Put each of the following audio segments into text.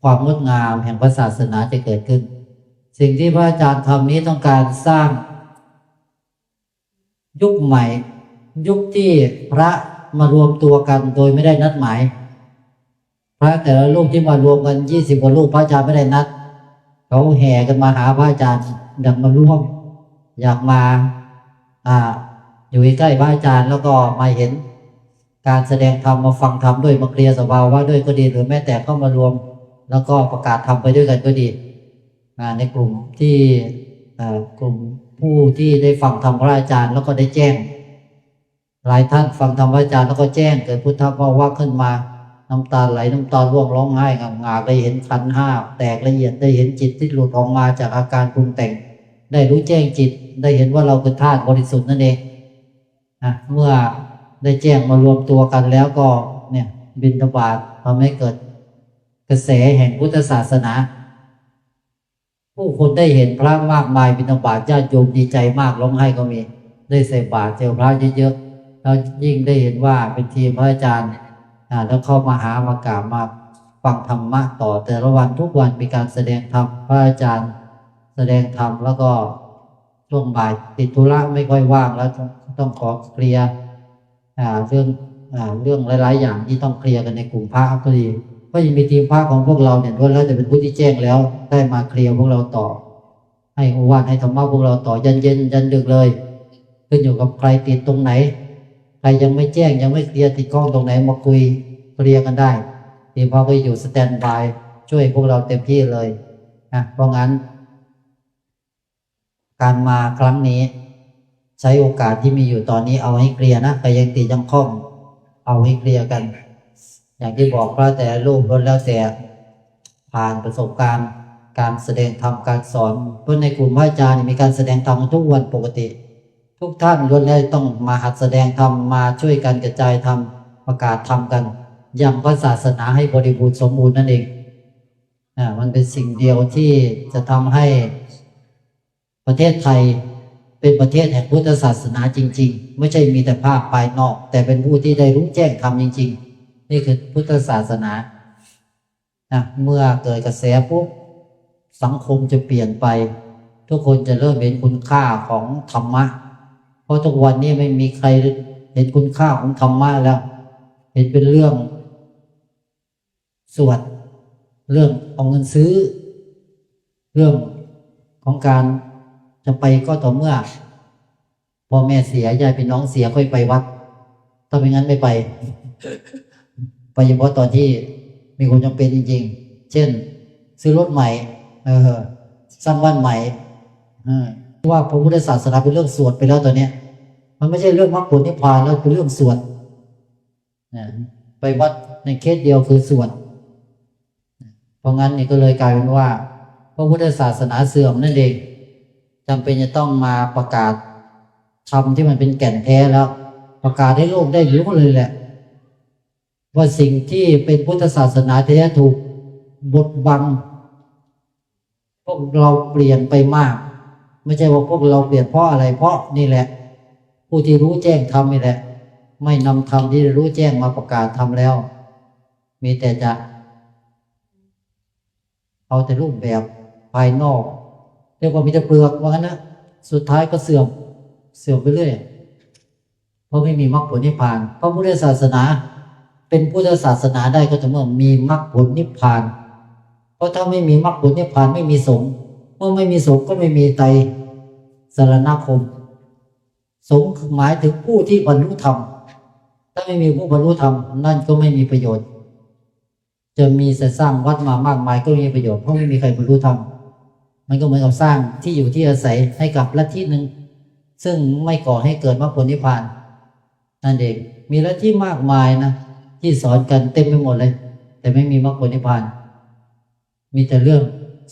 ความงดงามแห่งพระศาสนาจะเกิดขึ้นสิ่งที่พระอาจารย์ทำนี้ต้องการสร้างยุคใหม่ยุคที่พระมารวมตัวกันโดยไม่ได้นัดหมายพระแต่ละรูปที่มารวมกัน20 กว่ารูปพระอาจารย์ไม่ได้นัดเขาแห่กันมาหาพระอาจารย์อยากมาร่วมอยากมาอยู่ใกล้พระอาจารย์แล้วก็มาเห็นการแสดงธรรมมาฟังธรรมด้วยมาเคลียร์สภาวะด้วยก็ดีหรือแม้แต่เข้ามารวมแล้วก็ประกาศธรรมไปด้วยกันก็ดีในกลุ่มที่กลุ่มผู้ที่ได้ฟังธรรมพระอาจารย์แล้วก็ได้แจ้งหลายท่านฟังธรรมพระอาจารย์แล้วก็แจ้งเกิดพุทธภาวะขึ้นมาน้ำตาไหลน้ำตาร่วงร้องไห้งาได้เห็นขันธ์ 5แตกละเอียดได้เห็นจิตที่หลุดออกมาจากอาการปรุงแต่งได้รู้แจ้งจิตได้เห็นว่าเราเป็นธาตุบริสุทธิ์นั่นเองเมื่อได้แจ้งมารวมตัวกันแล้วก็เนี่ยบิณฑบาตทำให้เกิดกระแสแห่งพุทธศาสนาผู้คนได้เห็นพระมากมายบิณฑบาตญาติโยมดีใจมากร้องไห้ก็มีได้ใส่บาตรเจอพระเยอะๆแล้วยิ่งได้เห็นว่าเป็นทีมพระอาจารย์แล้วเข้ามาหามากราบมาฟังธรรมะต่อแต่ละวันทุกวันมีการแสดงธรรมพระอาจารย์แสดงธรรมแล้วก็ช่วงบ่ายติดธุระไม่ค่อยว่างแล้วต้องขอเคลียร์เรื่องหลายๆอย่างที่ต้องเคลียร์กันในกลุ่มพระก็ดีก็ยังมีทีมพระของพวกเราเนี่ยล้วนแล้วจะเป็นผู้ที่แจ้งแล้วได้มาเคลียร์พวกเราต่อให้โอวาทให้ธรรมะพวกเราต่อยันเย็นยันดึกเลยขึ้นอยู่กับใครติดตรงไหนใครยังไม่แจ้งยังไม่เคลียร์ติดข้องตรงไหนมาคุยเคลียร์กันได้ทีมพระก็อยู่สแตนด์บายช่วยพวกเราเต็มที่เลยเพราะงั้นการมาครั้งนี้ใช้โอกาสที่มีอยู่ตอนนี้เอาให้เคลียร์นะใครยังติดยังข้องเอาให้เคลียร์กันอย่างที่บอกพระแต่ละรูปล้วนแล้วแต่ผ่านประสบการณ์การแสดงธรรมการสอนเพราะในกลุ่มพระอาจารย์มีการแสดงธรรมทุกวันปกติทุกท่านล้วนแล้วต้องมาหัดแสดงธรรมมาช่วยกันกระจายธรรมประกาศธรรมกันยังพระศาสนาให้บริบูรณ์สมบูรณ์นั่นเองมันเป็นสิ่งเดียวที่จะทำให้ประเทศไทยเป็นประเทศแห่งพุทธศาสนาจริงๆไม่ใช่มีแต่ภาพภายนอกแต่เป็นผู้ที่ได้รู้แจ้งธรรมจริงๆนี่คือพุทธศาสนาเมื่อเกิดกระแสปุ๊บสังคมจะเปลี่ยนไปทุกคนจะเริ่มเห็นคุณค่าของธรรมะเพราะทุกวันนี้ไม่มีใครเห็นคุณค่าของธรรมะแล้วเห็นเป็นเรื่องสวดเรื่องเอาเงินซื้อเรื่องของการจะไปก็ต่อเมื่อพ่อแม่เสียญาติพี่น้องเสียค่อยไปวัดถ้าไม่งั้นไม่ไปไปเฉพาะตอนที่มีคนจำเป็นจริงๆเช่นซื้อรถใหม่สร้างบ้านใหม่ว่าพระพุทธศาสนาเป็นเรื่องสวดไปแล้วตอนนี้มันไม่ใช่เรื่องมรรคผลนิพพานแล้วเป็นเรื่องสวดไปวัดในเคสเดียวคือสวดเพราะงั้นนี่ก็เลยกลายเป็นว่าพระพุทธศาสนาเสื่อมนั่นเองจำเป็นจะต้องมาประกาศธรรมที่มันเป็นแก่นแท้แล้วประกาศให้โลกได้รู้เลยแหละว่าสิ่งที่เป็นพุทธศาสนาแท้ถูกบดบังพวกเราเปลี่ยนไปมากไม่ใช่ว่าพวกเราเปลี่ยนเพราะอะไรเพราะนี่แหละผู้ที่รู้แจ้งธรรมนี่แหละไม่นำธรรมที่รู้แจ้งมาประกาศธรรมแล้วมีแต่จะเอาแต่รูปแบบภายนอกเรียกว่ามีแต่เปลือกว่างั้นนะสุดท้ายก็เสื่อมไปเรื่อยเพราะไม่มีมรรคผลนิพพานพระพุทธศาสนาเป็นพุทธศาสนาได้ก็ต่อเมื่อมีมรรคผลนิพพานเพราะถ้าไม่มีมรรคผลนิพพานไม่มีสงฆ์เมื่อไม่มีสงฆ์ก็ไม่มีไตรสรณคมสงฆ์หมายถึงผู้ที่บรรลุธรรมถ้าไม่มีผู้บรรลุธรรมนั่นก็ไม่มีประโยชน์จะมีแต่สร้างวัดมามากมายก็ไม่มีประโยชน์เพราะไม่มีใครบรรลุธรรมมันก็เหมือนกับสร้างที่อยู่ที่อาศัยให้กับลัทธิหนึ่งซึ่งไม่ก่อให้เกิดมรรคผลนิพพานนั่นเองมีลัทธิมากมายนะที่สอนกันเต็มไปหมดเลยแต่ไม่มีมรรคผลนิพพานมีแต่เรื่อง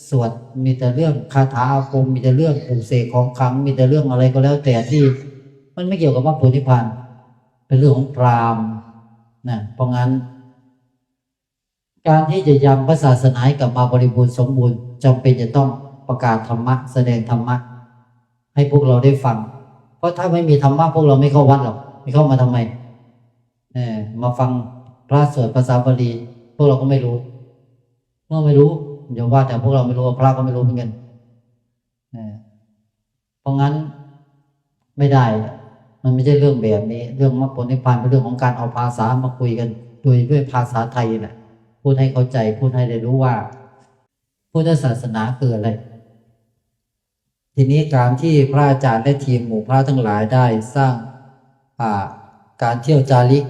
สวดมีแต่เรื่องคาถาอาคมมีแต่เรื่องปลุกเสกของขลังมีแต่เรื่องอะไรก็แล้วแต่ที่มันไม่เกี่ยวกับมรรคผลนิพพานเป็นเรื่องของพราหมณ์นะเพราะงั้นการที่จะยังพระศาสนาให้กลับมาบริบูรณ์สมบูรณ์จำเป็นจะต้องประกาศธรรมะแสดงธรรมะให้พวกเราได้ฟังเพราะถ้าไม่มีธรรมะพวกเราไม่เข้าวัดหรอกไม่เข้ามาทำไมมาฟังพระสวดภาษาบาลีพวกเราก็ไม่รู้ เมื่อไม่รู้อย่าว่าแต่พวกเราไม่รู้พระก็ไม่รู้เหมือนกันเพราะงั้นไม่ได้มันไม่ใช่เรื่องแบบนี้เรื่องมรรคผลนิพพานเป็นเรื่องของการเอาภาษามาคุยกันโดยด้วยภาษาไทยแหละพูดให้เข้าใจพูดให้ได้รู้ว่าพุทธศาสนาคืออะไรทีนี้การที่พระอาจารย์และทีมหมู่พระทั้งหลายได้สร้างการเที่ยวจาริก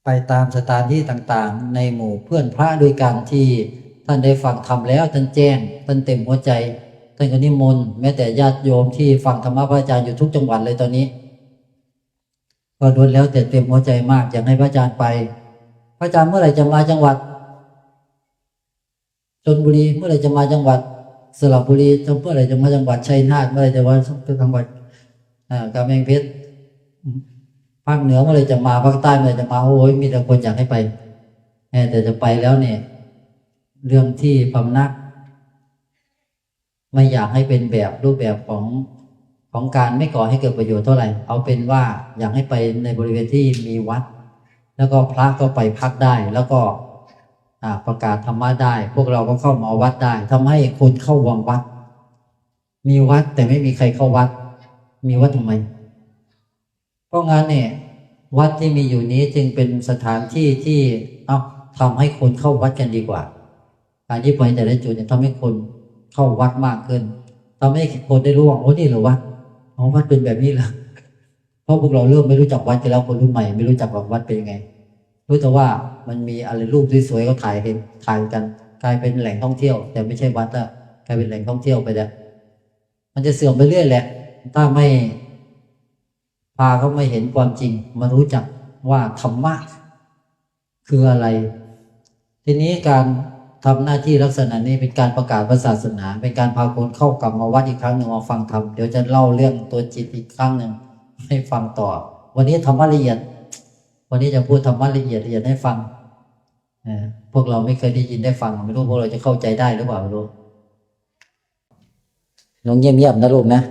ไปตามสถานที่ต่างๆในหมู่เพื่อนพระด้วยกันที่ท่านได้ฟังธรรมแล้วท่านแจ้งท่านเต็มหัวใจท่านก็นิมนต์แม้แต่ญาติโยมที่ฟังธรรมะพระอาจารย์อยู่ทุกจังหวัดเลยตอนนี้ก็ล้วนแล้วแต่เต็มหัวใจมากอยากให้พระอาจารย์ไปพระอาจารย์เมื่อไหร่จะมาจังหวัดชลบุรีเมื่อไหร่จะมาจังหวัดสระบุรีเมื่อไหร่จะมาจังหวัดชัยนาทเมื่อไหร่จะมาจังหวัดกำแพงเพชรภาคเหนือเมื่อไหร่จะมาภาคใต้เมื่อไหร่จะมาโอ้ยมีแต่คนอยากให้ไปแต่จะไปแล้วเนี่ยเรื่องที่พำนักไม่อยากให้เป็นแบบรูปแบบของการไม่ก่อให้เกิดประโยชน์เท่าไหร่เอาเป็นว่าอยากให้ไปในบริเวณที่มีวัดแล้วก็พระก็ไปพักได้แล้วก็ประกาศธรรมะได้พวกเราก็เข้ามาวัดได้ทำให้คนเข้าวัดมีวัดแต่ไม่มีใครเข้าวัดมีวัดทำไมเพราะงั้นเนี่ยวัดที่มีอยู่นี้จึงเป็นสถานที่ที่ทำให้คนเข้าวัดกันดีกว่าการที่ไปแต่ละจุดเนี่ยทำให้คนเข้าวัดมากขึ้นทำให้คนได้รู้ว่าโอ้นี่เหรอวัดวัดเป็นแบบนี้แหละเพราะพวกเราเริ่มไม่รู้จักวัดกันแล้วคนรุ่นใหม่ไม่รู้จักว่าวัดเป็นยังไงรู้แต่ว่ามันมีอะไรรูปสวยๆก็ถ่ายกันกลายเป็นแหล่งท่องเที่ยวแต่ไม่ใช่วัดละกลายเป็นแหล่งท่องเที่ยวไปแล้วมันจะเสื่อมไปเรื่อยแหละถ้าไม่พาเขาไม่เห็นความจริงมารู้จักว่าธรรมะคืออะไรทีนี้การทำหน้าที่ลักษณะนี้เป็นการประกาศศาสนาเป็นการพาคนเข้ากลับมาวัดอีกครั้งหนึ่งมาฟังธรรมเดี๋ยวจะเล่าเรื่องตัวจิตอีกครั้งหนึ่งให้ฟังต่อวันนี้ธรรมะละเอียดวันนี้จะพูดธรรมะละเอียดให้ฟังพวกเราไม่เคยได้ยินได้ฟังไม่รู้พวกเราจะเข้าใจได้หรือเปล่าไม่รู้ลองเงียบๆนะลูกนะ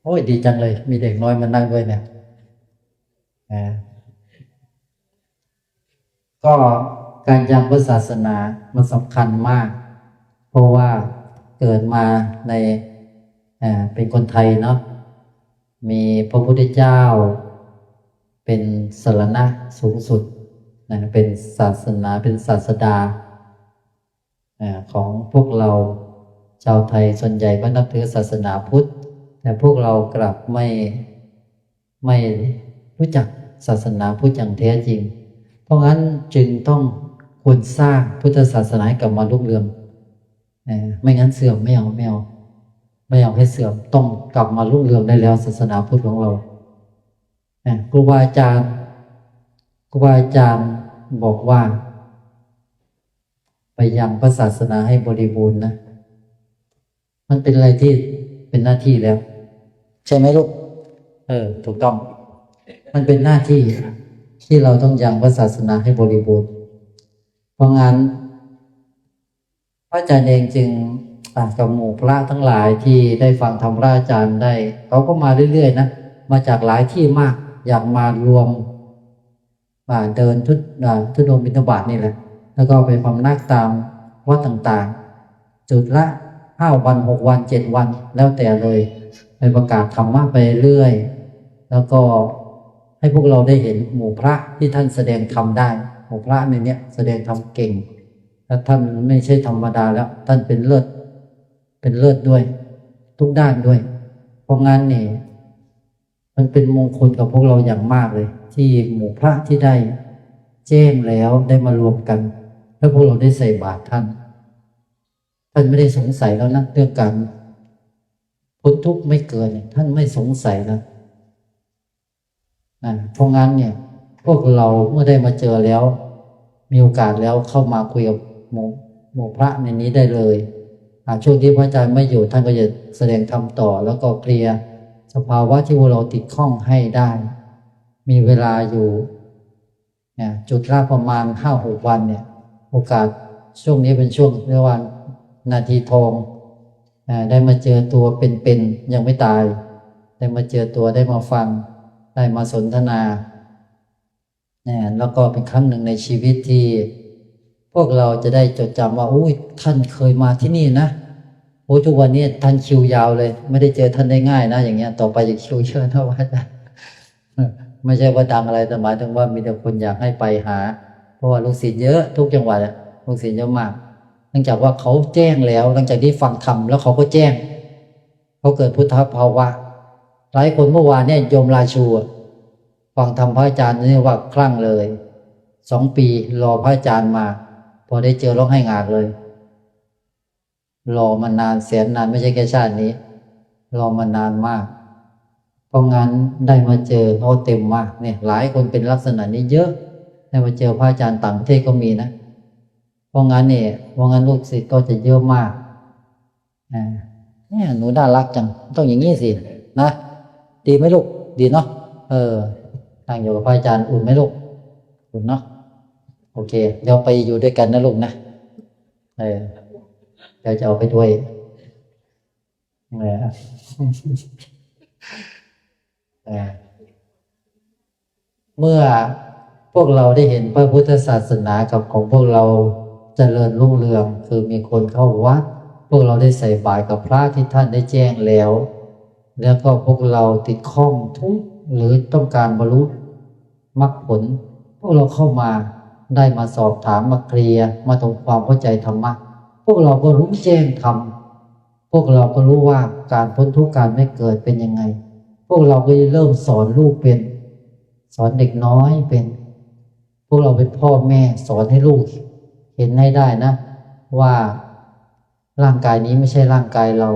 โอ้ยดีจังเลยมีเด็กน้อยมานั่งด้วยเนี่ยก็การยังพุทธศาสนามันสำคัญมากเพราะว่าเกิดมาในเป็นคนไทยเนาะมีพระพุทธเจ้าเป็นสรณะสูงสุดเป็นศาสนาเป็นศาสดาของพวกเราชาวไทยส่วนใหญ่ก็นับถือศาสนาพุทธแต่พวกเรากลับไม่รู้จักศาสนาพุทธอย่างแท้จริงเพราะงั้นจึงต้องควรสร้างพุทธศาสนาให้กลับมารุ่งเรืองไม่งั้นเสื่อมไม่เอาให้เสื่อมต้องกลับมารุ่งเรืองได้แล้วศาสนาพุทธของเราครูบาอาจารย์บอกว่าไปยังพระศาสนาให้บริบูรณ์นะมันเป็นอะไรที่เป็นหน้าที่แล้วใช่ไหมลูกถูกต้องมันเป็นหน้าที่ที่เราต้องยังพระศาสนาให้บริบูรณ์เพราะงั้นพระอาจารย์เองจึงกับหมู่พระทั้งหลายที่ได้ฟังธรรมพระอาจารย์ได้เขาก็มาเรื่อยๆนะมาจากหลายที่มากอยากมารวมเดินทุดงค์บิณฑบาตนี่แหละแล้วก็ไปพำนักตามวัดต่างๆจุดละ5 วัน6 วัน7 วันแล้วแต่เลยไปประกาศธรรมะไปเรื่อยแล้วก็ให้พวกเราได้เห็นหมู่พระที่ท่านแสดงธรรมได้หมู่พระในนี้แสดงธรรมเก่งและท่านไม่ใช่ธรรมดาแล้วท่านเป็นเลิศด้วยทุกด้านด้วยเพราะงั้นนี่มันเป็นมงคลกับพวกเราอย่างมากเลยที่หมู่พระที่ได้แจ้งแล้วได้มารวมกันแล้วพวกเราได้ใส่บาตรท่านไม่ได้สงสัยแล้วนะเรื่องการพ้นทุกข์ไม่เกินท่านไม่สงสัยแล้วเพราะงั้นเนี่ยพวกเราเมื่อได้มาเจอแล้วมีโอกาสแล้วเข้ามาคุยกับหมู่พระในนี้ได้เลยช่วงที่พระอาจารย์ไม่อยู่ท่านก็จะแสดงธรรมต่อแล้วก็เคลียร์สภาวะที่พวกเราติดข้องให้ได้มีเวลาอยู่จุดละประมาณ 5-6 วันเนี่ยโอกาสช่วงนี้เป็นช่วงเรียกว่านาทีทองได้มาเจอตัวเป็นๆยังไม่ตายได้มาเจอตัวได้มาฟัง ได้มาสนทนาเนี่ยแล้วก็เป็นครั้งหนึ่งในชีวิตที่พวกเราจะได้จดจำว่าอุ้ยท่านเคยมาที่นี่นะโอ้ทุกวันนี้ท่านคิวยาวเลยไม่ได้เจอท่านได้ง่ายนะอย่างเงี้ยต่อไปจะคิวเยอะนะว่าจะไม่ใช่ว่าดังอะไรแต่หมายถึงว่ามีแต่คนอยากให้ไปหาเพราะว่าลูกศิษย์เยอะทุกจังหวัดลูกศิษย์เยอะมากเนื่องจากว่าเขาแจ้งแล้วหลังจากที่ฟังธรรมแล้วเขาก็แจ้งเขาเกิดพุทธภาวะหลายคนเมื่อวานเนี่ยโยมราชูฟังธรรมพระอาจารย์นี่ว่าคลั่งเลย2 ปีรอพระอาจารย์มาพอได้เจอร้องไห้งากเลยรอมานานแสนนานไม่ใช่แค่ชาตินี้รอมานานมากเพราะงั้นได้มาเจอเขาเต็มมากเนี่ยหลายคนเป็นลักษณะนี้เยอะได้มาเจอพระอาจารย์ต่างประเทศก็มีนะเพราะงั้นลูกศิษย์ก็จะเยอะมากเนี่ยหนูน่ารักจังต้องอย่างนี้สินะดีไหมลูกดีเนาะนั่งอยู่กับพระอาจารย์อุ่นไหมลูกอุ่นเนาะโอเคเดี๋ยวไปอยู่ด้วยกันนะลูกนะเดี๋ยวจะเอาไปด้วยเมื่อพวกเราได้เห็นพระพุทธศาสนากับของพวกเราเจริญรุ่งเรืองคือมีคนเข้าวัดพวกเราได้ใส่บาตรกับพระที่ท่านได้แจ้งแล้วแล้วก็พวกเราติดข้องทุกข์หรือต้องการบรรลุมรรคผลพวกเราเข้ามาได้มาสอบถามมาเคลียร์มาทำความเข้าใจธรรมะพวกเราก็รู้แจ้งธรรมพวกเราก็รู้ว่าการพ้นทุกข์การไม่เกิดเป็นยังไงพวกเราก็เริ่มสอนลูกเป็นสอนเด็กน้อยเป็นพวกเราเป็นพ่อแม่สอนให้ลูกเห็นให้ได้นะว่าร่างกายนี้ไม่ใช่ร่างกายเรา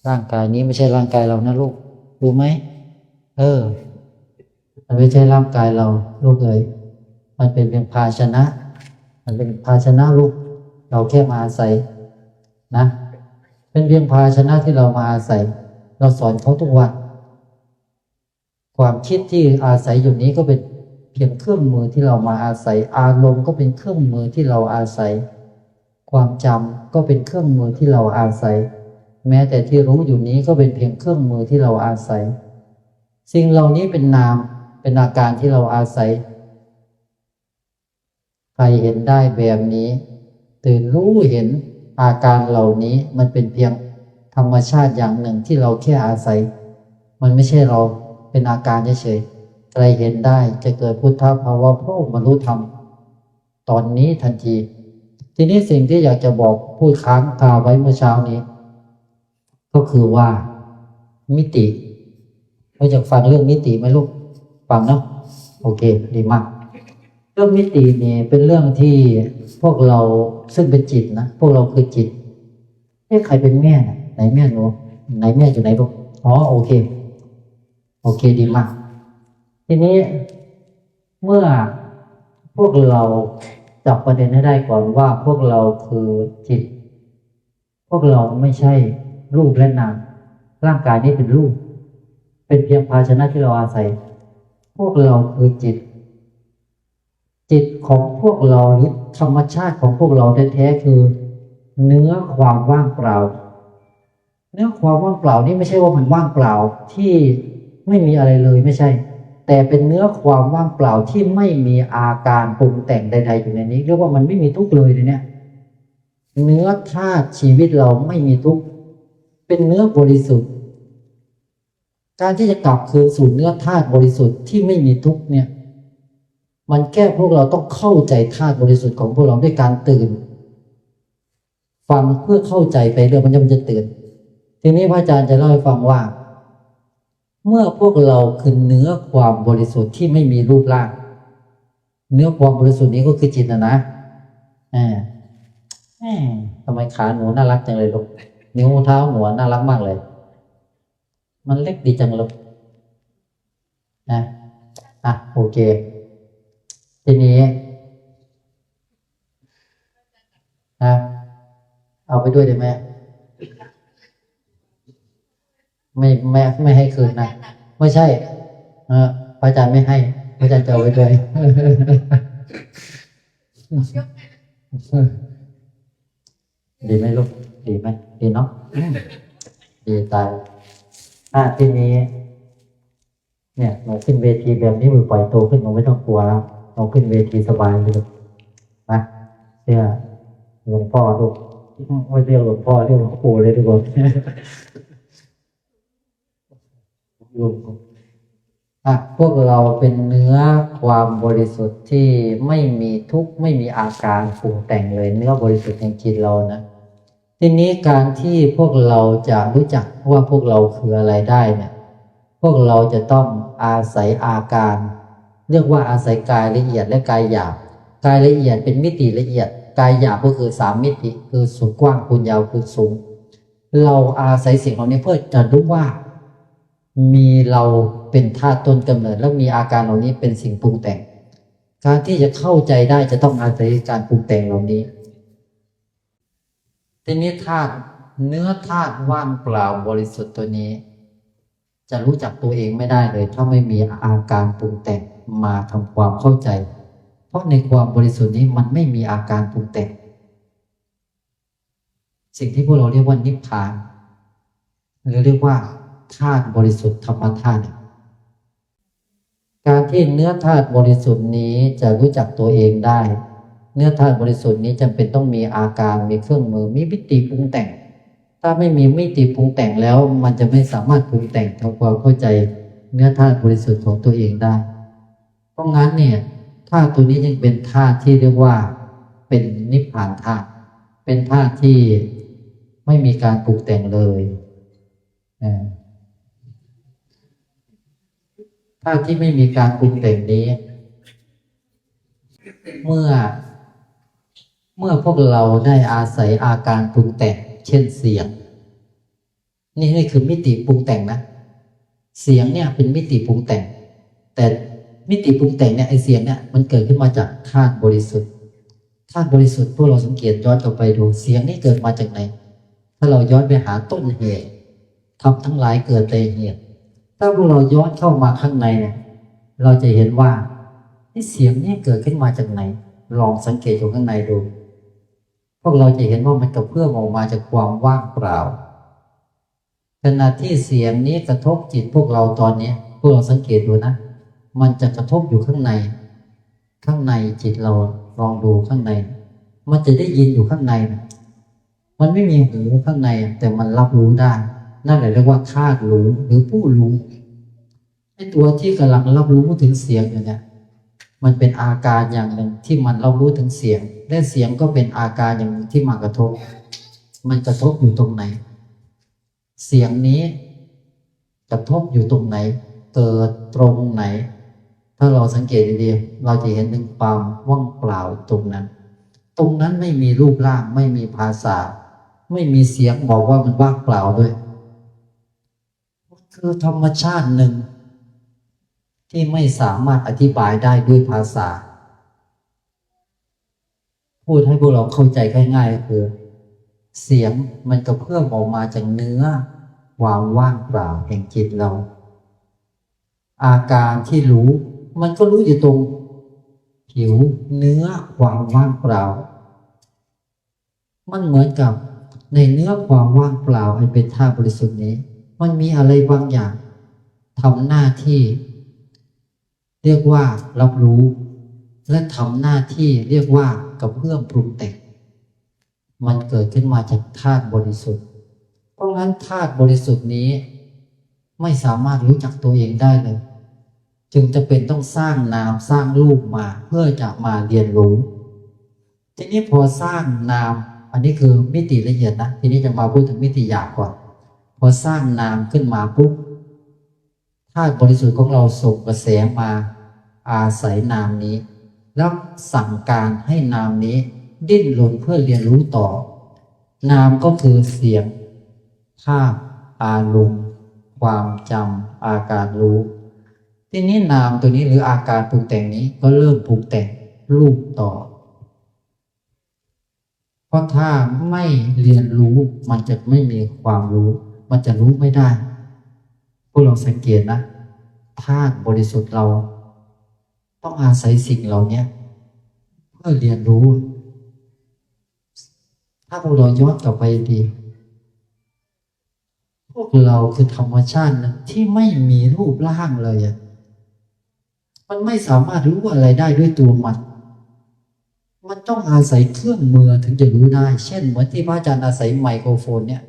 ร่างกายนี้ไม่ใช่ร่างกายเรานะลูกรู้ไหมมันไม่ใช่ร่างกายเราลูกเอ๋ยมันเป็นเพียงภาชนะมันเป็นภาชนะลูกเราแค่มาอาศัยนะเป็นเพียงภาชนะที่เรามาอาศัยเราสอนเขาทุกวันความคิดที่อาศัยอยู่นี้ก็เป็นเพียงเครื่องมือที่เรามาอาศัยอารมณ์ก็เป็นเครื่องมือที่เราอาศัยความจำก็เป็นเครื่องมือที่เราอาศัยแม้แต่ที่รู้อยู่นี้ก็เป็นเพียงเครื่องมือที่เราอาศัยสิ่งเหล่านี้เป็นนามเป็นอาการที่เราอาศัยใครเห็นได้แบบนี้ตื่นรู้เห็นอาการเหล่านี้มันเป็นเพียงธรรมชาติอย่างหนึ่งที่เราแค่อาศัยมันไม่ใช่เราเป็นอาการเฉยๆใครเห็นได้จะเกิดพุทธภาวะโพบรรลุธรรมตอนนี้ทันทีทีนี้สิ่งที่อยากจะบอกพูดค้างคาไว้เมื่อเช้านี้ก็คือว่ามิติเราอยากฟังเรื่องมิติไหมลูกฟังเนาะโอเคดีมากเรื่องมิตินี่เป็นเรื่องที่พวกเราซึ่งเป็นจิตนะพวกเราคือจิตใครเป็นแม่นะไหนแม่หนูไหนแม่อยู่ไหนลูกอ๋อโอเคดีมากทีนี้เมื่อพวกเราจับประเด็นให้ได้ก่อนว่าพวกเราคือจิตพวกเราไม่ใช่รูปและนามร่างกายนี้เป็นรูปเป็นเพียงภาชนะที่เราอาศัยพวกเราคือจิตของพวกเราหรือธรรมชาติของพวกเราแท้ๆคือเนื้อความว่างเปล่าเนื้อความว่างเปล่านี่ไม่ใช่ว่ามันว่างเปล่าที่ไม่มีอะไรเลยไม่ใช่แต่เป็นเนื้อความว่างเปล่าที่ไม่มีอาการปรุงแต่งใดๆอยู่ในนี้เรียกว่ามันไม่มีทุกข์เลยเนี่ยเนื้อธาตุชีวิตเราไม่มีทุกข์เป็นเนื้อบริสุทธิ์การที่จะกลับคืนสู่เนื้อธาตุบริสุทธิ์ที่ไม่มีทุกข์เนี่ยมันแค่พวกเราต้องเข้าใจธาตุบริสุทธิ์ของพวกเราด้วยการตื่นฟังเพื่อเข้าใจไปเรื่องมันจะตื่นทีนี้พระอาจารย์จะเล่าให้ฟังว่าเมื่อพวกเราคือเนื้อความบริสุทธิ์ที่ไม่มีรูปร่างเนื้อความบริสุทธิ์นี้ก็คือจิตนะทำไมขาหนูน่ารักจังเลยลูกนิ้วเท้าหนูน่ารักมากเลยมันเล็กดีจังลูกโอเคทีนี้เอาไปด้วยได้ไหมไม่ให้คืนนะไม่ใช่พระอาจารย์ไม่ให้พระอาจารย์จะเอาไปด้วยดีไหมลูกดีไหมดีเนาะดีตายทีนี้ เนี่ยหนูขึ้นเวทีแบบนี้บ่อยๆโตขึ้นหนูไม่ต้องกลัวแล้วหนูขึ้นเวทีสบายเลยนะเชื่อหลวงพ่อลูกไม่เรียกหลวงพ่อเรียกหลวงปู่เลยทุกคนพวกเราเป็นเนื้อความบริสุทธิ์ที่ไม่มีทุกข์ไม่มีอาการปรุงแต่งเลยเนื้อบริสุทธิ์แห่งจิตเรานะทีนี้การที่พวกเราจะรู้จักว่าพวกเราคืออะไรได้เนี่ยพวกเราจะต้องอาศัยอาการเรียกว่าอาศัยกายละเอียดและกายหยาบกายละเอียดเป็นมิติละเอียดกายหยาบก็คือ3 มิติคือสูงกว้างคูณยาวคูณสูงเราอาศัยสิ่งเหล่านี้เพื่อจะรู้ว่ามีเราเป็นธาตุต้นกำเนิดแล้วมีอาการเหล่านี้เป็นสิ่งปรุงแต่งการที่จะเข้าใจได้จะต้องอาศัยการปรุงแต่งเหล่านี้ทีนี้ธาตุเนื้อธาตุว่างเปล่าบริสุทธิ์ตัวนี้จะรู้จักตัวเองไม่ได้เลยถ้าไม่มีอาการปรุงแต่งมาทำความเข้าใจเพราะในความบริสุทธิ์นี้มันไม่มีอาการปรุงแต่งสิ่งที่พวกเราเรียกว่านิพพานหรือเรียกว่าธาตุบริสุทธิ์ธรรมธาตุการที่เนื้อธาตุบริสุทธิ์นี้จะรู้จักตัวเองได้เนื้อธาตุบริสุทธิ์นี้จำเป็นต้องมีอาการมีเครื่องมือมีมิติปรุงแต่งถ้าไม่มีมิติปรุงแต่งแล้วมันจะไม่สามารถปรุงแต่งทำความเข้าใจเนื้อธาตุบริสุทธิ์ของตัวเองได้เพราะงั้นเนี่ยธาตุตัวนี้ยังเป็นธาตุที่เรียกว่าเป็นนิพพานธาตุเป็นธาตุที่ไม่มีการปรุงแต่งเลยธาตุที่ไม่มีการปรุงแต่งนี้เมื่อพวกเราได้อาศัยอาการปรุงแต่งเช่นเสียงนี่คือมิติปรุงแต่งนะเสียงเนี่ยเป็นมิติปรุงแต่งแต่มิติปรุงแต่งเนี่ยไอเสียงเนี่ยมันเกิดขึ้นมาจากธาตุบริสุทธิ์ธาตุบริสุทธิ์พวกเราสังเกตย้อนกลับไปดูเสียงนี่เกิดมาจากไหนถ้าเราย้อนไปหาต้นเหตุทำทั้งหลายเกิดแต่เหตุถ้าพวกเราย้อนเข้ามาข้างในเนี่ยเราจะเห็นว่าเสียงนี่เกิดขึ้นมาจากไหนลองสังเกตอยู่ข้างในดูพวกเราจะเห็นว่ามันกระเพื่อมออกมาจากความว่างเปล่าขณะที่เสียงนี้กระทบจิตพวกเราตอนนี้พวกเราสังเกตดูนะมันจะกระทบอยู่ข้างในจิตเราลองดูข้างในมันจะได้ยินอยู่ข้างในมันไม่มีหูข้างในแต่มันรับรู้ได้นั่นแหละเรียกว่าธาตุรู้หรือผู้รู้ไอ้ตัวที่กำลังรับรู้ถึงเสียงอยู่เนี่ยมันเป็นอาการอย่างหนึ่งที่มันรับรู้ถึงเสียงและเสียงก็เป็นอาการอย่างหนึ่งที่มากระทบมันกระทบอยู่ตรงไหนเสียงนี้กระทบอยู่ตรงไหนเกิดตรงไหนถ้าเราสังเกตดีๆเราจะเห็นถึงความว่างเปล่าตรงนั้นไม่มีรูปร่างไม่มีภาษาไม่มีเสียงบอกว่ามันว่างเปล่าด้วยคือธรรมชาติหนึ่งที่ไม่สามารถอธิบายได้ด้วยภาษาพูดให้พวกเราเข้าใจง่ายๆก็คือเสียงมันกระเพื่อมออกมาจากเนื้อความว่างเปล่าแห่งจิตเราอาการที่รู้มันก็รู้อยู่ตรงผิวเนื้อความว่างเปล่ามันเหมือนกับในเนื้อความว่างเปล่าอันเป็นธาตุบริสุทธิ์นี้มันมีอะไรบางอย่างทำหน้าที่เรียกว่ารับรู้และทำหน้าที่เรียกว่ากระเพื่อมปรุงแต่งมันเกิดขึ้นมาจากธาตุบริสุทธิ์เพราะงั้นธาตุบริสุทธิ์นี้ไม่สามารถรู้จักตัวเองได้เลยจึงจะเป็นต้องสร้างนามสร้างรูปมาเพื่อจะมาเรียนรู้ทีนี้พอสร้างนามอันนี้คือมิติละเอียดนะทีนี้จะมาพูดถึงมิติหยาบก่อนพอสร้างนามขึ้นมาปุ๊บธาตุบริสุทธิ์ของเราส่งกระแสมาอาศัยนามนี้แล้วสั่งการให้นามนี้ดิ้นรนเพื่อเรียนรู้ต่อนามก็คือเสียงภาพอารมณ์ความจำอาการรู้ทีนี้นามตัวนี้หรืออาการปรุงแต่งนี้ก็เริ่มปรุงแต่งรูปต่อเพราะถ้าไม่เรียนรู้มันจะไม่มีความรู้มันจะรู้ไม่ได้พวกเราสังเกตนะธาตุบริสุทธิ์เราต้องอาศัยสิ่งเหล่านี้เพื่อเรียนรู้ถ้าพวกเราย้อนกลับไปดีพวกเราคือธรรมชาตินะที่ไม่มีรูปร่างเลย มันไม่สามารถรู้อะไรได้ด้วยตัวมันต้องอาศัยเครื่องมือถึงจะรู้ได้เช่นเหมือนที่พระอาจารย์อาศัยไมโครโฟนเนี่ย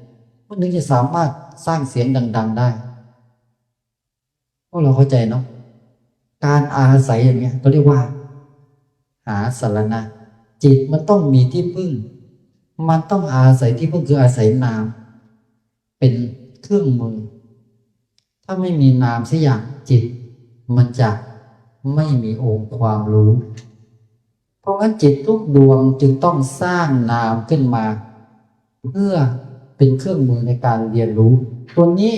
มันถึงจะสามารถสร้างเสียงดังๆได้พวกเราเข้าใจเนาะการอาศัยอย่างเงี้ยเขาเรียกว่าหาสรณะจิตมันต้องมีที่พึ่งมันต้องอาศัยที่พึ่งคืออาศัยนามเป็นเครื่องมือถ้าไม่มีนามสักอย่างจิตมันจะไม่มีองค์ความรู้เพราะงั้นจิตทุกดวงจึงต้องสร้างนามขึ้นมาเพื่อเป็นเครื่องมือในการเรียนรู้ตัวนี้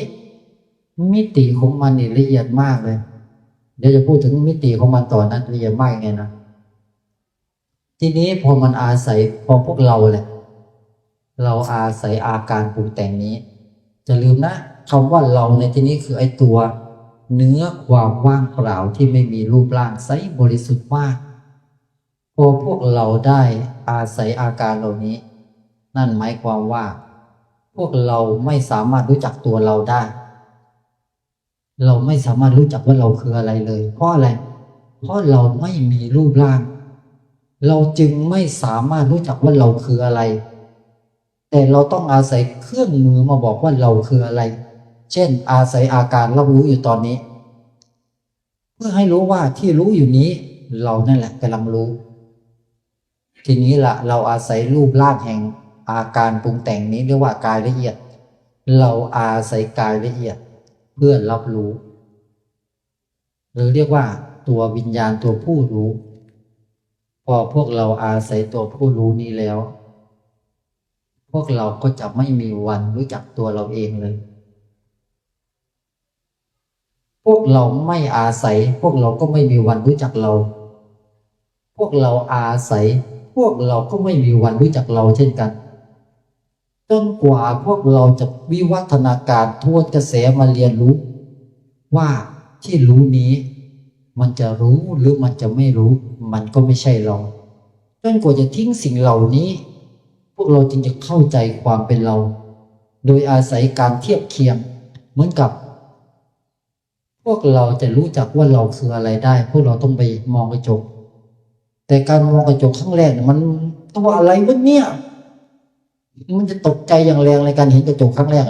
มิติของมันนี่ละเอียดมากเลยเดี๋ยวจะพูดถึงมิติของมันต่อนะละเอียดมากไงนะทีนี้พอมันอาศัยพอพวกเราแหละเราอาศัยอาการปรุงแต่งนี้จะลืมนะคำว่าเราในที่นี้คือไอ้ตัวเนื้อความว่างเปล่าที่ไม่มีรูปร่างใสบริสุทธิ์มากพอพวกเราได้อาศัยอาการเหล่านี้นั่นหมายความว่าพวกเราไม่สามารถรู้จักตัวเราได้เราไม่สามารถรู้จักว่าเราคืออะไรเลยเพราะอะไรเพราะเราไม่มีรูปร่างเราจึงไม่สามารถรู้จักว่าเราคืออะไรแต่เราต้องอาศัยเครื่องมือมาบอกว่าเราคืออะไรเช่นอาศัยอาการรับรู้อยู่ตอนนี้เพื่อให้รู้ว่าที่รู้อยู่นี้เรานั่นแหละกำลังรู้ทีนี้ล่ะเราอาศัยรูปร่างแห่งอาการปรุงแต่งนี้เรียกว่ากายละเอียดเราอาศัยกายละเอียดเพื่อรับรู้หรือเรียกว่าตัววิญญาณตัวผู้รู้พอพวกเราอาศัยตัวผู้รู้นี้แล้วพวกเราก็จะไม่มีวันรู้จักตัวเราเองเลยพวกเราไม่อาศัยพวกเราก็ไม่มีวันรู้จักเราพวกเราอาศัยพวกเราก็ไม่มีวันรู้จักเราเช่นกันจนกว่าพวกเราจะวิวัฒนาการทวนกระแสมาเรียนรู้ว่าที่รู้นี้มันจะรู้หรือมันจะไม่รู้มันก็ไม่ใช่เราจนกว่าจะทิ้งสิ่งเหล่านี้พวกเราจึงจะเข้าใจความเป็นเราโดยอาศัยการเทียบเคียงเหมือนกับพวกเราจะรู้จักว่าเราคืออะไรได้พวกเราต้องไปมองกระจกแต่การมองกระจกครั้งแรกมันตัวอะไรวะเนี่ยมันจะตกใจอย่างแรงในการเห็นกระจกครั้งแรก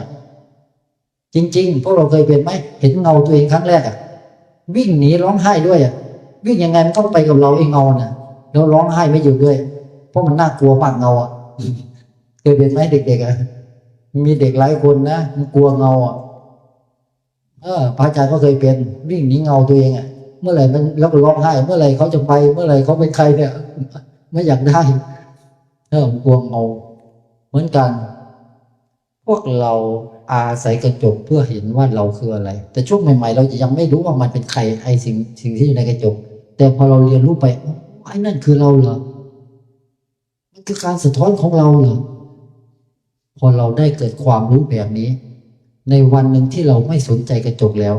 จริงๆพวกเราเคยเป็นไหมเห็นเงาตัวเองครั้งแรกวิ่งหนีร้องไห้ด้วยวิ่งยังไงมันก็ไปกับเราไอ้เงาน่ะแล้วร้องไห้ไม่หยุดด้วยเพราะมันน่ากลัวมากเงาเคยเป็นไหมเด็กๆมีเด็กหลายคนนะมันกลัวเงาพระอาจารย์ก็เคยเป็นวิ่งหนีเงาตัวเองเมื่อไหร่มันแล้วก็ร้องไห้เมื่อไหร่เขาจะไปเมื่อไหร่เขาเป็นใครเนี่ยไม่อยากได้มันกลัวเงาเหมือนกันพวกเราอาศัยกระจกเพื่อเห็นว่าเราคืออะไรแต่ช่วงใหม่ๆเราจะยังไม่รู้ว่ามันเป็นใครไอ้สิ่งที่อยู่ในกระจกแต่พอเราเรียนรู้ไปไอ้นั่นคือเราเหรอมันคือการสะท้อนของเราเหรอพอเราได้เกิดความรู้แบบนี้ในวันหนึ่งที่เราไม่สนใจกระจกแล้ว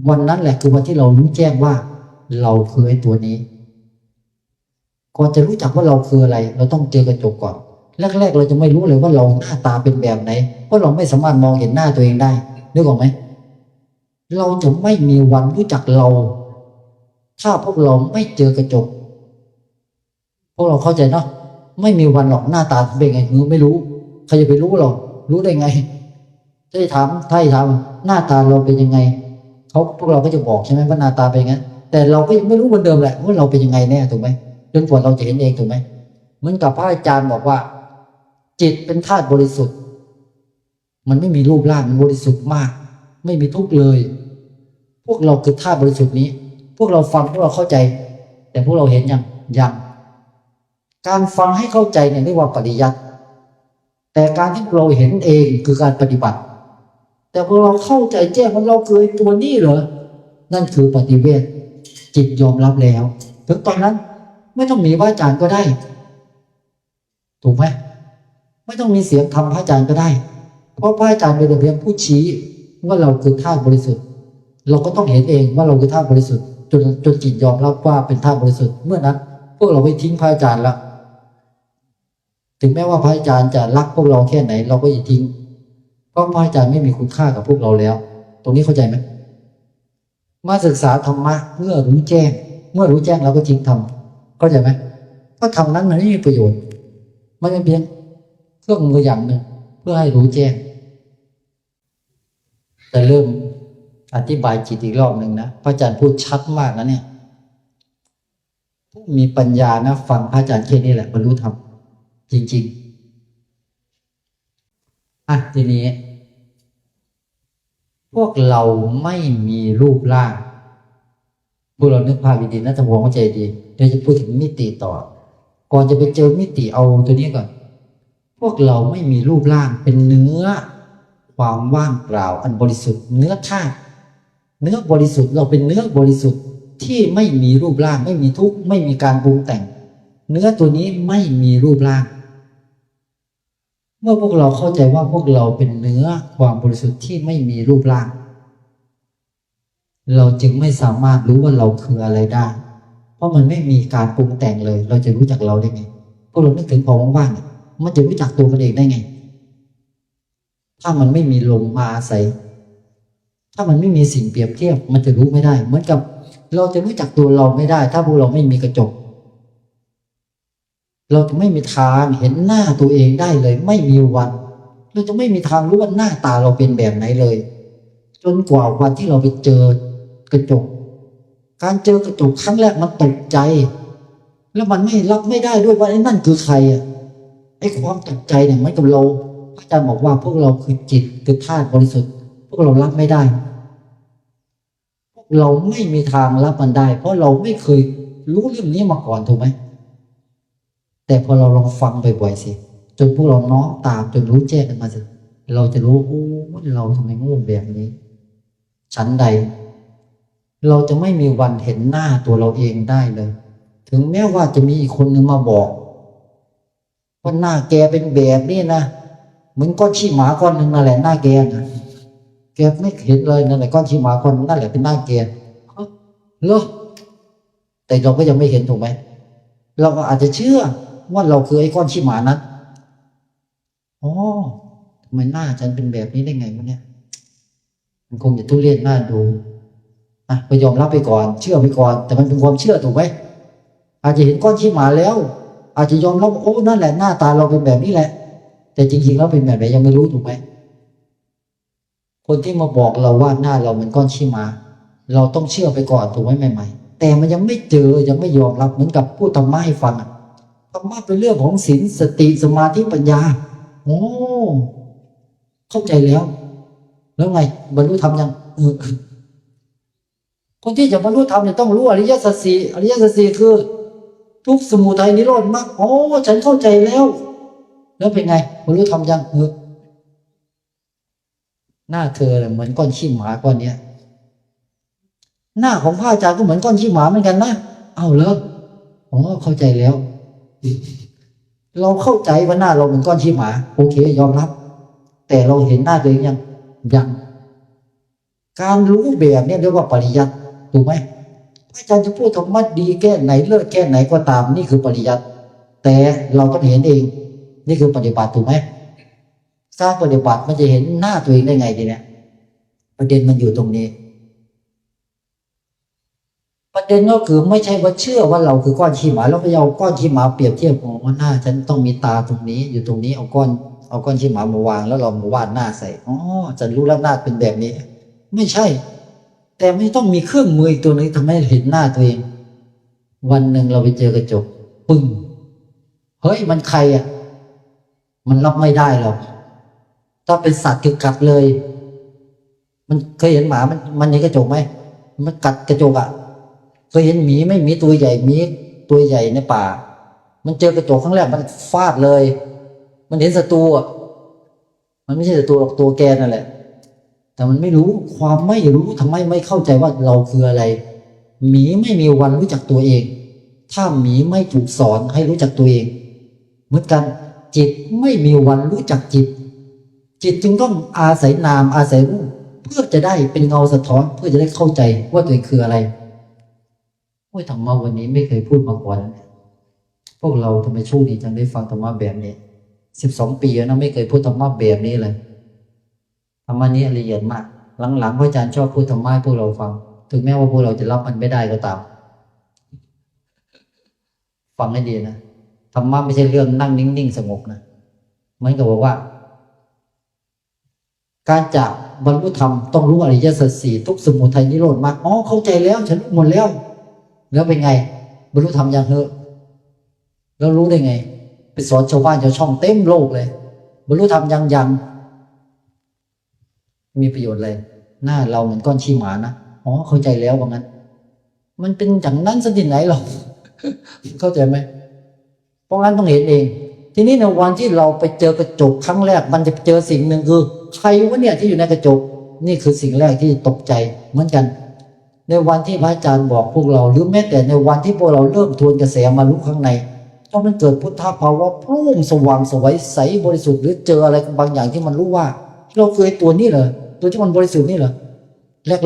วันนั้นแหละคือวันที่เรารู้แจ้งว่าเราคือไอ้ตัวนี้ก่อนจะรู้จักว่าเราคืออะไรเราต้องเจอกระจกก่อนแรกๆเราจะไม่รู้เลยว่าเราหน้าตาเป็นแบบไหนเพราะเราไม่สามารถมองเห็นหน้าตัวเองได้นึกออกไหมเราจะไม่มีวันรู้จักเราถ้าพวกเราไม่เจอกระจกพวกเราเข้าใจเนาะไม่มีวันหรอกหน้าตาเป็นไงไม่รู้ใครจะไปรู้หรอกรู้ได้ไงถ้าถามหน้าตาเราเป็นยังไงพวกเราก็จะบอกใช่ไหมว่าหน้าตาเป็นงั้นแต่เราก็ยังไม่รู้เหมือนเดิมแหละว่าเราเป็นยังไงแน่ถูกไหมจนกว่าเราจะเห็นเองถูกไหมเหมือนกับพระอาจารย์บอกว่าจิตเป็นธาตุบริสุทธิ์มันไม่มีรูปร่างมันบริสุทธิ์มากไม่มีทุกข์เลยพวกเราคือธาตุบริสุทธิ์นี้พวกเราฟังพวกเราเข้าใจแต่พวกเราเห็นยังการฟังให้เข้าใจเนี่ยเรียกว่าปริยัติแต่การที่เราเห็นเองคือการปฏิบัติแต่พอเราเข้าใจแจ้งว่าเราคือตัวนี้เหรอนั่นคือปฏิเวทจิตยอมรับแล้วถึงตอนนั้นไม่ต้องมีพระอาจารย์ก็ได้ถูกไหมไม่ต้องมีเสียงธรรมพระอาจารย์ก็ได้เพราะพระอาจารย์เป็นเพียงผู้ชี้ว่าเราคือธาตุบริสุทธิ์เราก็ต้องเห็นเองว่าเราคือธาตุบริสุทธิ์จนจิตยอมรับว่าเป็นธาตุบริสุทธิ์เมื่อนั้นพวกเราไม่ทิ้งพระอาจารย์แล้วถึงแม้ว่าพระอาจารย์จะรักพวกเราแค่ไหนเราก็อย่าทิ้งเพราะพระอาจารย์ไม่มีคุณค่ากับพวกเราแล้วตรงนี้เข้าใจไหม มาศึกษาธรรมะเพื่อรู้แจ้งเมื่อรู้แจ้งเราก็ทิ้งธรรมเข้าใจไหมเพราะธรรมนั้นมันไม่มีประโยชน์มันเป็นเพียงเครื่องมืออย่างหนึ่งเพื่อให้รู้แจ้งแต่เริ่มอธิบายจิตอีกรอบหนึ่งนะพระอาจารย์พูดชัดมากนะเนี่ยผู้มีปัญญานะฟังพระอาจารย์แค่นี้แหละบรรลุธรรมจริงๆทีนี้พวกเราไม่มีรูปร่างพวกเรานึกภาพดีๆนะทำความเข้าใจดีเดี๋ยวจะพูดถึงมิติต่อก่อนจะไปเจอมิติเอาตัวนี้ก่อนพวกเราไม่มีรูปร่างเป็นเนื้อความว่างเปล่าอันบริสุทธิ์เนื้อธาตุเนื้อบริสุทธิ์เราเป็นเนื้อบริสุทธิ์ที่ไม่มีรูปร่างไม่มีทุกข์ไม่มีการปรุงแต่งเนื้อตัวนี้ไม่มีรูปร่างเมื่อพวกเราเข้าใจว่าพวกเราเป็นเนื้อความบริสุทธิ์ที่ไม่มีรูปร่างเราจึงไม่สามารถรู้ว่าเราคืออะไรได้เพราะมันไม่มีการปรุงแต่งเลยเราจะรู้จักเราได้ไงพวกเรานึกถึงของว่างๆมันจะรู้จักตัวมันเองได้ไงถ้ามันไม่มีลมมาอาศัยถ้ามันไม่มีสิ่งเปรียบเทียบมันจะรู้ไม่ได้เหมือนกับเราจะรู้จักตัวเราไม่ได้ถ้าพวกเราไม่มีกระจกเราจะไม่มีทางเห็นหน้าตัวเองได้เลยไม่มีวันเราจะไม่มีทางรู้ว่าหน้าตาเราเป็นแบบไหนเลยจนกว่าวันที่เราไปเจอกระจกการเจอกระจกครั้งแรกมันตกใจแล้วมันไม่รับไม่ได้ด้วยว่าไอ้นั่นคือใครไอ้ความตกใจเนี่ยมันกับเราพระอาจารย์บอกว่าพวกเราคือจิตคือธาตุบริสุทธิ์พวกเรารับไม่ได้พวกเราไม่มีทางรับมันได้เพราะเราไม่เคยรู้เรื่องนี้มาก่อนถูกไหมแต่พอเราลองฟังบ่อยๆสิจนพวกเราน้อมตามจนรู้แจ้งกันมาสิเราจะรู้โอ้เราทำไมโง่แบบนี้ฉันใดเราจะไม่มีวันเห็นหน้าตัวเราเองได้เลยถึงแม้ว่าจะมีอีกคนนึงมาบอกว่าหน้าแกเป็นแบบนี้นะเหมือนก้อนขี้หมาก้อนหนึ่งนั่นแหละหน้าแกนะแกไม่เห็นเลยนั่นแหละก้อนขี้หมาก้อนนั่นแหละเป็นหน้าแกเหรอแต่เราก็ยังไม่เห็นถูกไหมเราก็อาจจะเชื่อว่าเราคือไอ้ก้อนขี้หมานั้นอ๋อทำไมหน้าฉันเป็นแบบนี้ได้ไงวะเนี่ยมันคงจะทุเรศหน้าดูไปยอมรับไปก่อนเชื่อไปก่อนแต่มันเป็นความเชื่อถูกไหมอาจจะเห็นก้อนขี้หมาแล้วอาจจะยอมรับโอ้นั่นแหละหน้าตาเราเป็นแบบนี้แหละแต่จริงๆแล้วเป็นแบบไหนยังไม่รู้ถูกไหมคนที่มาบอกเราว่าหน้าเราเหมือนก้อนขี้หมาเราต้องเชื่อไปก่อนถูกไหมใหม่ๆแต่มันยังไม่เจอยังไม่ยอมรับเหมือนกับพูดธรรมะให้ฟังธรรมะเป็นเรื่องของศีลสติสมาธิปัญญาโอ้เข้าใจแล้วไงบรรลุธรรมยังคนที่จะบรรลุธรรมเนี่ยต้องรู้อริยสัจสี่อริยสัจสี่คือทุกข์สมุทัยนิโรธมรรคโอ้ฉันเข้าใจแล้วเป็นไงบรรลุธรรมยังหน้าเธอเหมือนก้อนขี้หมาก้อนเนี้ยหน้าของพระอาจารย์ก็เหมือนก้อนขี้หมาเหมือนกันนะเอาเลยเข้าใจแล้วเราเข้าใจว่าหน้าเราเหมือนก้อนขี้หมาโอเคยอมรับแต่เราเห็นหน้าตัวเองยังการรู้แบบนี้เรียกว่าปริยัติถูกไหมพระอาจารย์จะพูดธรรมะดีแค่ไหนเลิศแค่ไหนก็ตามนี่คือปริยัติแต่เราต้องเห็นเองนี่คือปฏิบัติถูกไหมสร้างปฏิบัติมันจะเห็นหน้าตัวเองได้ไงทีเนี้ยประเด็นมันอยู่ตรงนี้ประเด็นก็คือไม่ใช่ว่าเชื่อว่าเราคือก้อนขี้หมาแล้วไปเอาก้อนขี้หมาเปรียบเทียบของว่าหน้าฉันต้องมีตาตรงนี้อยู่ตรงนี้เอาก้อนขี้หมามาวางแล้วเรามาวาดหน้าใส่ฉันรู้แล้วหน้าเป็นแบบนี้ไม่ใช่แต่ไม่ต้องมีเครื่องมืออีกตัวนึงทำให้เห็นหน้าตัวเองวันหนึ่งเราไปเจอกระจกปึ้งเฮ้ยมันใครมันรับไม่ได้หรอกถ้าเป็นสัตว์คือกัดเลยมันเคยเห็นหมามันในกระจกไหมมันกัดกระจกเคยเห็นหมีไม่มีตัวใหญ่หมีตัวใหญ่ในป่ามันเจอกระจกครั้งแรกมันฟาดเลยมันเห็นศัตรูมันไม่ใช่ศัตรูหรอกตัวแกนั่นแหละแต่มันไม่รู้ความไม่รู้ทำไมไม่เข้าใจว่าเราคืออะไรหมีไม่มีวันรู้จักตัวเองถ้าหมีไม่ถูกสอนให้รู้จักตัวเองเหมือนกันจิตไม่มีวันรู้จักจิตจึงต้องอาศัยนามอาศัยรูปเพื่อจะได้เป็นเงาสะท้อนเพื่อจะได้เข้าใจว่าตัวเองคืออะไรธรรมะวันนี้ไม่เคยพูดมาก่อนพวกเราทำไมโชคดีจังได้ฟังธรรมะแบบนี้12 ปีแล้วนะไม่เคยพูดธรรมะแบบนี้เลยธรรมะนี้ละเอียดมากหลังๆพระอาจารย์ชอบพูดธรรมะให้พวกเราฟัง ถึงแม้ว่าพวกเราจะรับมันไม่ได้ก็ตามฟังให้ดีนะธรรมะไม่ใช่เรื่องนั่งนิ่งๆสงบนะเหมือนกับบอกว่าการจะบรรลุธรรมต้องรู้อริยสัจสี่ทุกข์สมุทัยนิโรธมรรคอ๋อเข้าใจแล้วฉันรู้หมดแล้วแล้วเป็นไงบรรลุธรรมยังเหอะแล้วรู้ได้ไงไปสอนชาวบ้านชาวช่องเต็มโลกเลยบรรลุธรรมยังมีประโยชน์เลยหน้าเราเหมือนก้อนขี้หมานะอ๋อเข้าใจแล้วว่างั้นมันเป็นอย่างนั้นซะที่ไหนหรอกเข้าใจไหมเพราะงั้นต้องเห็นเองทีนี้ในวันที่เราไปเจอกระจกครั้งแรกมันจะเจอสิ่งหนึ่งคือใครวะเนี่ยที่อยู่ในกระจกนี่คือสิ่งแรกที่ตกใจเหมือนกันในวันที่พระอาจารย์บอกพวกเราหรือแม้แต่ในวันที่พวกเราเริ่มทวนกระแสมารู้ข้างในต้องมันเกิดพุทธภาวะพุ่งสว่างสวยใสบริสุทธิ์หรือเจออะไรบางอย่างที่มันรู้ว่าเราเคยตัวนี้เหรอตัวที่มันบริสุทธิ์นี่เหรอ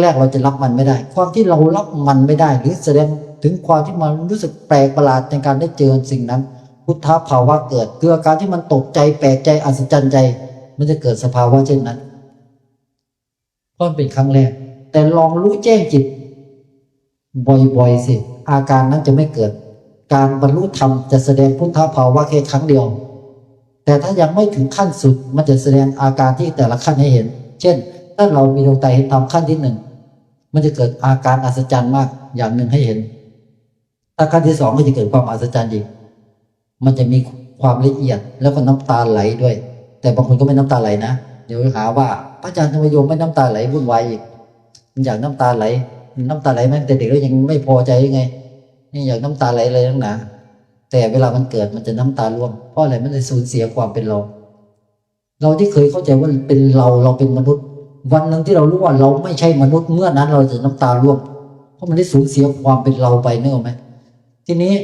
แรกๆเราจะรับมันไม่ได้ความที่เรารับมันไม่ได้หรือแสดงถึงความที่มันรู้สึกแปลกประหลาดในการได้เจอสิ่งนั้นพุทธภาวะเกิดคืออาการที่มันตกใจแปลกใจอัศจรรย์ใจมันจะเกิดสภาวะเช่นนั้นเพราะเป็นครั้งแรกแต่ลองรู้แจ้งจิตบ่อยๆสิอาการนั้นจะไม่เกิดการบรรลุธรรมจะแสดงพุทธภาวะแค่ครั้งเดียวแต่ถ้ายังไม่ถึงขั้นสุดมันจะแสดงอาการที่แต่ละขั้นให้เห็นเช่นถ้าเรามีดวงตาเห็นธรรมขั้นที่หนึ่งมันจะเกิดอาการอัศจรรย์มากอย่างหนึ่งให้เห็นถ้าขั้นที่สองก็จะเกิดความอัศจรรย์อีกมันจะมีความละเอียดแล้วก็น้ำตาไหลด้วยแต่บางคนก็ไม่น้ำตาไหลนะเดี๋ยวหาว่าพระอาจารย์ธรรมโยมไม่น้ำตาไหลวุ่นวายอีกมันอยากน้ำตาไหลแม้แต่เด็กก็ยังไม่พอใจยังไงนี่อยากน้ำตาไหลเลยทั้งหนาแต่เวลามันเกิดมันจะน้ำตาร่วงเพราะอะไรมันจะสูญเสียความเป็นเราที่เคยเข้าใจว่าเป็นเราเป็นมนุษย์วันหนึ่งที่เรารู้ว่าเราไม่ใช่มนุษย์เมื่อนั้นเราจะน้ำตาร่วงเพราะมันได้สูญเสียความเป็นเราไปเนอะไหมทีนี้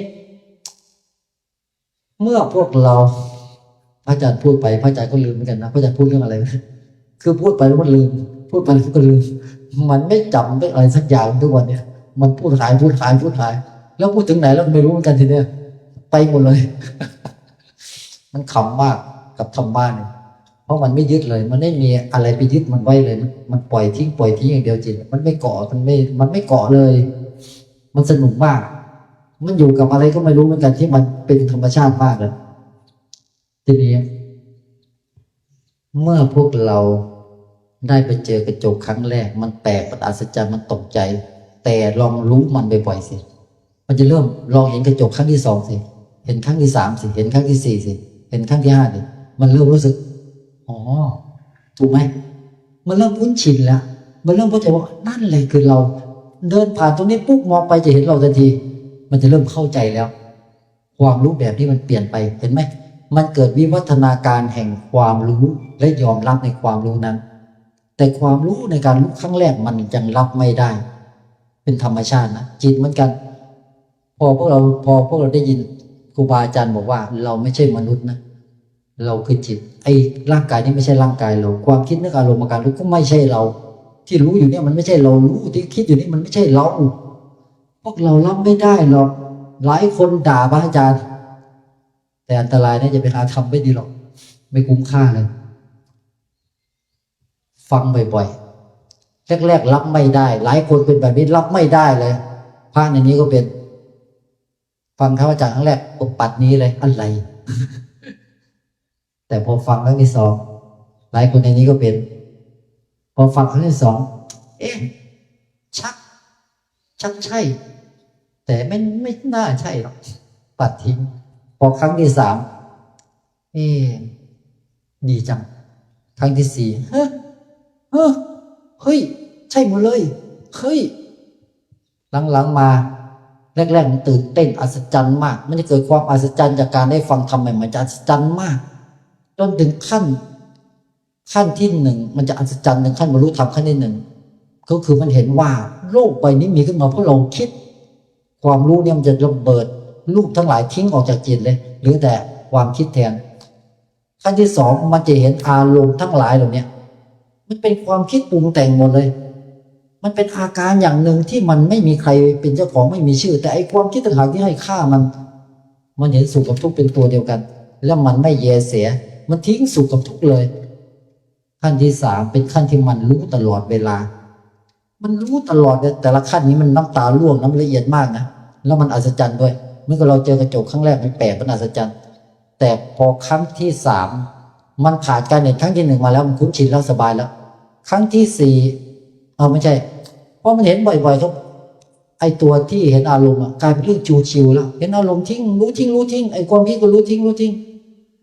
เมื่อพวกเราพระอาจารย์พูดไปพระอาจารย์ก็ลืมเหมือนกันนะพระอาจารย์พูดเรื่องอะไรคือพูดไปแล้วมันลืมพูดไปแล้วก็ลืมมันไม่จำไม่อะไรสักอย่างทุกวันเนี่ยมันพูดหายแล้วพูดถึงไหนแล้วไม่รู้เหมือนกันทีเนี้ยไปหมดเลย มันขำมากกับธรรมะเนี่ยเพราะมันไม่ยึดเลยมันไม่มีอะไรไปยึดมันไว้เลยมันปล่อยทิ้งอย่างเดียวจิตมันไม่เกาะมันไม่เกาะเลยมันสนุกมากมันอยู่กับอะไรก็ไม่รู้เหมือนกันที่มันเป็นธรรมชาติมากเลยทีนี้เมื่อพวกเราได้ไปเจอกระจกครั้งแรกมันแปลกมันอัศจรรย์มันตกใจแต่ลองรู้มันบ่อยๆสิมันจะเริ่มลองเห็นกระจกครั้งที่สองสิเห็นครั้งที่สามสิเห็นครั้งที่สี่สิเห็นครั้งที่ห้าสิมันเริ่มรู้สึกอ๋อถูกไหมมันเริ่มคุ้นชินแล้วมันเริ่มเข้าใจว่านั่นเลยคือเราเดินผ่านตรงนี้ปุ๊บมองไปจะเห็นเราทันทีมันจะเริ่มเข้าใจแล้วความรู้แบบนี้มันเปลี่ยนไปเห็นไหมมันเกิดวิวัฒนาการแห่งความรู้และยอมรับในความรู้นั้นแต่ความรู้ในการรู้ครั้งแรกมันยังรับไม่ได้เป็นธรรมชาตินะจิตเหมือนกันพอพวกเราได้ยินครูบาอาจารย์บอกว่าเราไม่ใช่มนุษย์นะเราคือจิตไอ้ร่างกายนี่ไม่ใช่ร่างกายเราความคิดนึกอารมณ์อาการรู้ก็ไม่ใช่เราที่รู้อยู่เนี่ยมันไม่ใช่เรารู้ที่คิดอยู่นี่มันไม่ใช่เราพวกเรารับไม่ได้หรอกหลายคนด่าพระอาจารย์แต่อันตรายนะจะไปหาทำไม่ดีหรอกไม่คุ้มค่าเลยฟังบ่อยๆแรกๆรับไม่ได้หลายคนเป็นแบบนี้รับไม่ได้เลยพระในนี้ก็เป็นฟังพระอาจารย์ครั้งแรกปกปัดนี้เลยอะไร แต่พอฟังครั้งที่สองหลายคนในนี้ก็เป็นพอฟังครั้งที่สองเอ๊ะชักใช่แต่ไม่น่าใช่หรอกปัดทิ้งพอครั้งที่สามเอ๊ะดีจังครั้งที่สี่เฮ้ยใช่หมดเลยเฮ้ยหลังๆมาแรกๆมันตื่นเต้นอัศจรรย์มากมันจะเกิดความอัศจรรย์จากการได้ฟังธรรมใหม่มันจะอัศจรรย์มากจนถึงขั้นที่หนึ่งมันจะอัศจรรย์ในขั้นบรรลุธรรมขั้นที่หนึ่งก็คือมันเห็นว่าโลกใบนี้มีขึ้นมาเพราะเราคิดความรู้เนี่ยมันจะระเบิดรูปทั้งหลายทิ้งออกจากจิตเลยหรือแต่ความคิดแทนขั้นที่สองมันจะเห็นอารมณ์ทั้งหลายเหล่านี้มันเป็นความคิดปรุงแต่งหมดเลยมันเป็นอาการอย่างหนึ่งที่มันไม่มีใครเป็นเจ้าของไม่มีชื่อแต่ไอ้ความคิดต่างหากที่ให้ค่ามันเห็นสุขกับทุกข์เป็นตัวเดียวกันแล้วมันไม่แยเสียมันทิ้งสุขกับทุกข์เลยขั้นที่สามเป็นขั้นที่มันรู้ตลอดเวลา มันรู้ตลอดเลยแต่ละขั้นนี้มันน้ำตาร่วงน้ำละเอียดมากนะแล้วมันอัศจรรย์ด้วยเมื่อเราเจอกระจกครั้งแรกมันแปลกมันอัศจรรย์แต่พอครั้งที่สามมันผ่านการเห็นครั้งที่หนึ่งมาแล้วมันคุ้นชินแล้วสบายแล้วครั้งที่สี่ไม่ใช่เพราะมันเห็นบ่อยๆครับไอตัวที่เห็นอารมณ์กลายเป็นเรื่องชิวๆแล้วเห็นอารมณ์ทิ้งรู้ทิ้งไอความคิดก็รู้ทิ้ง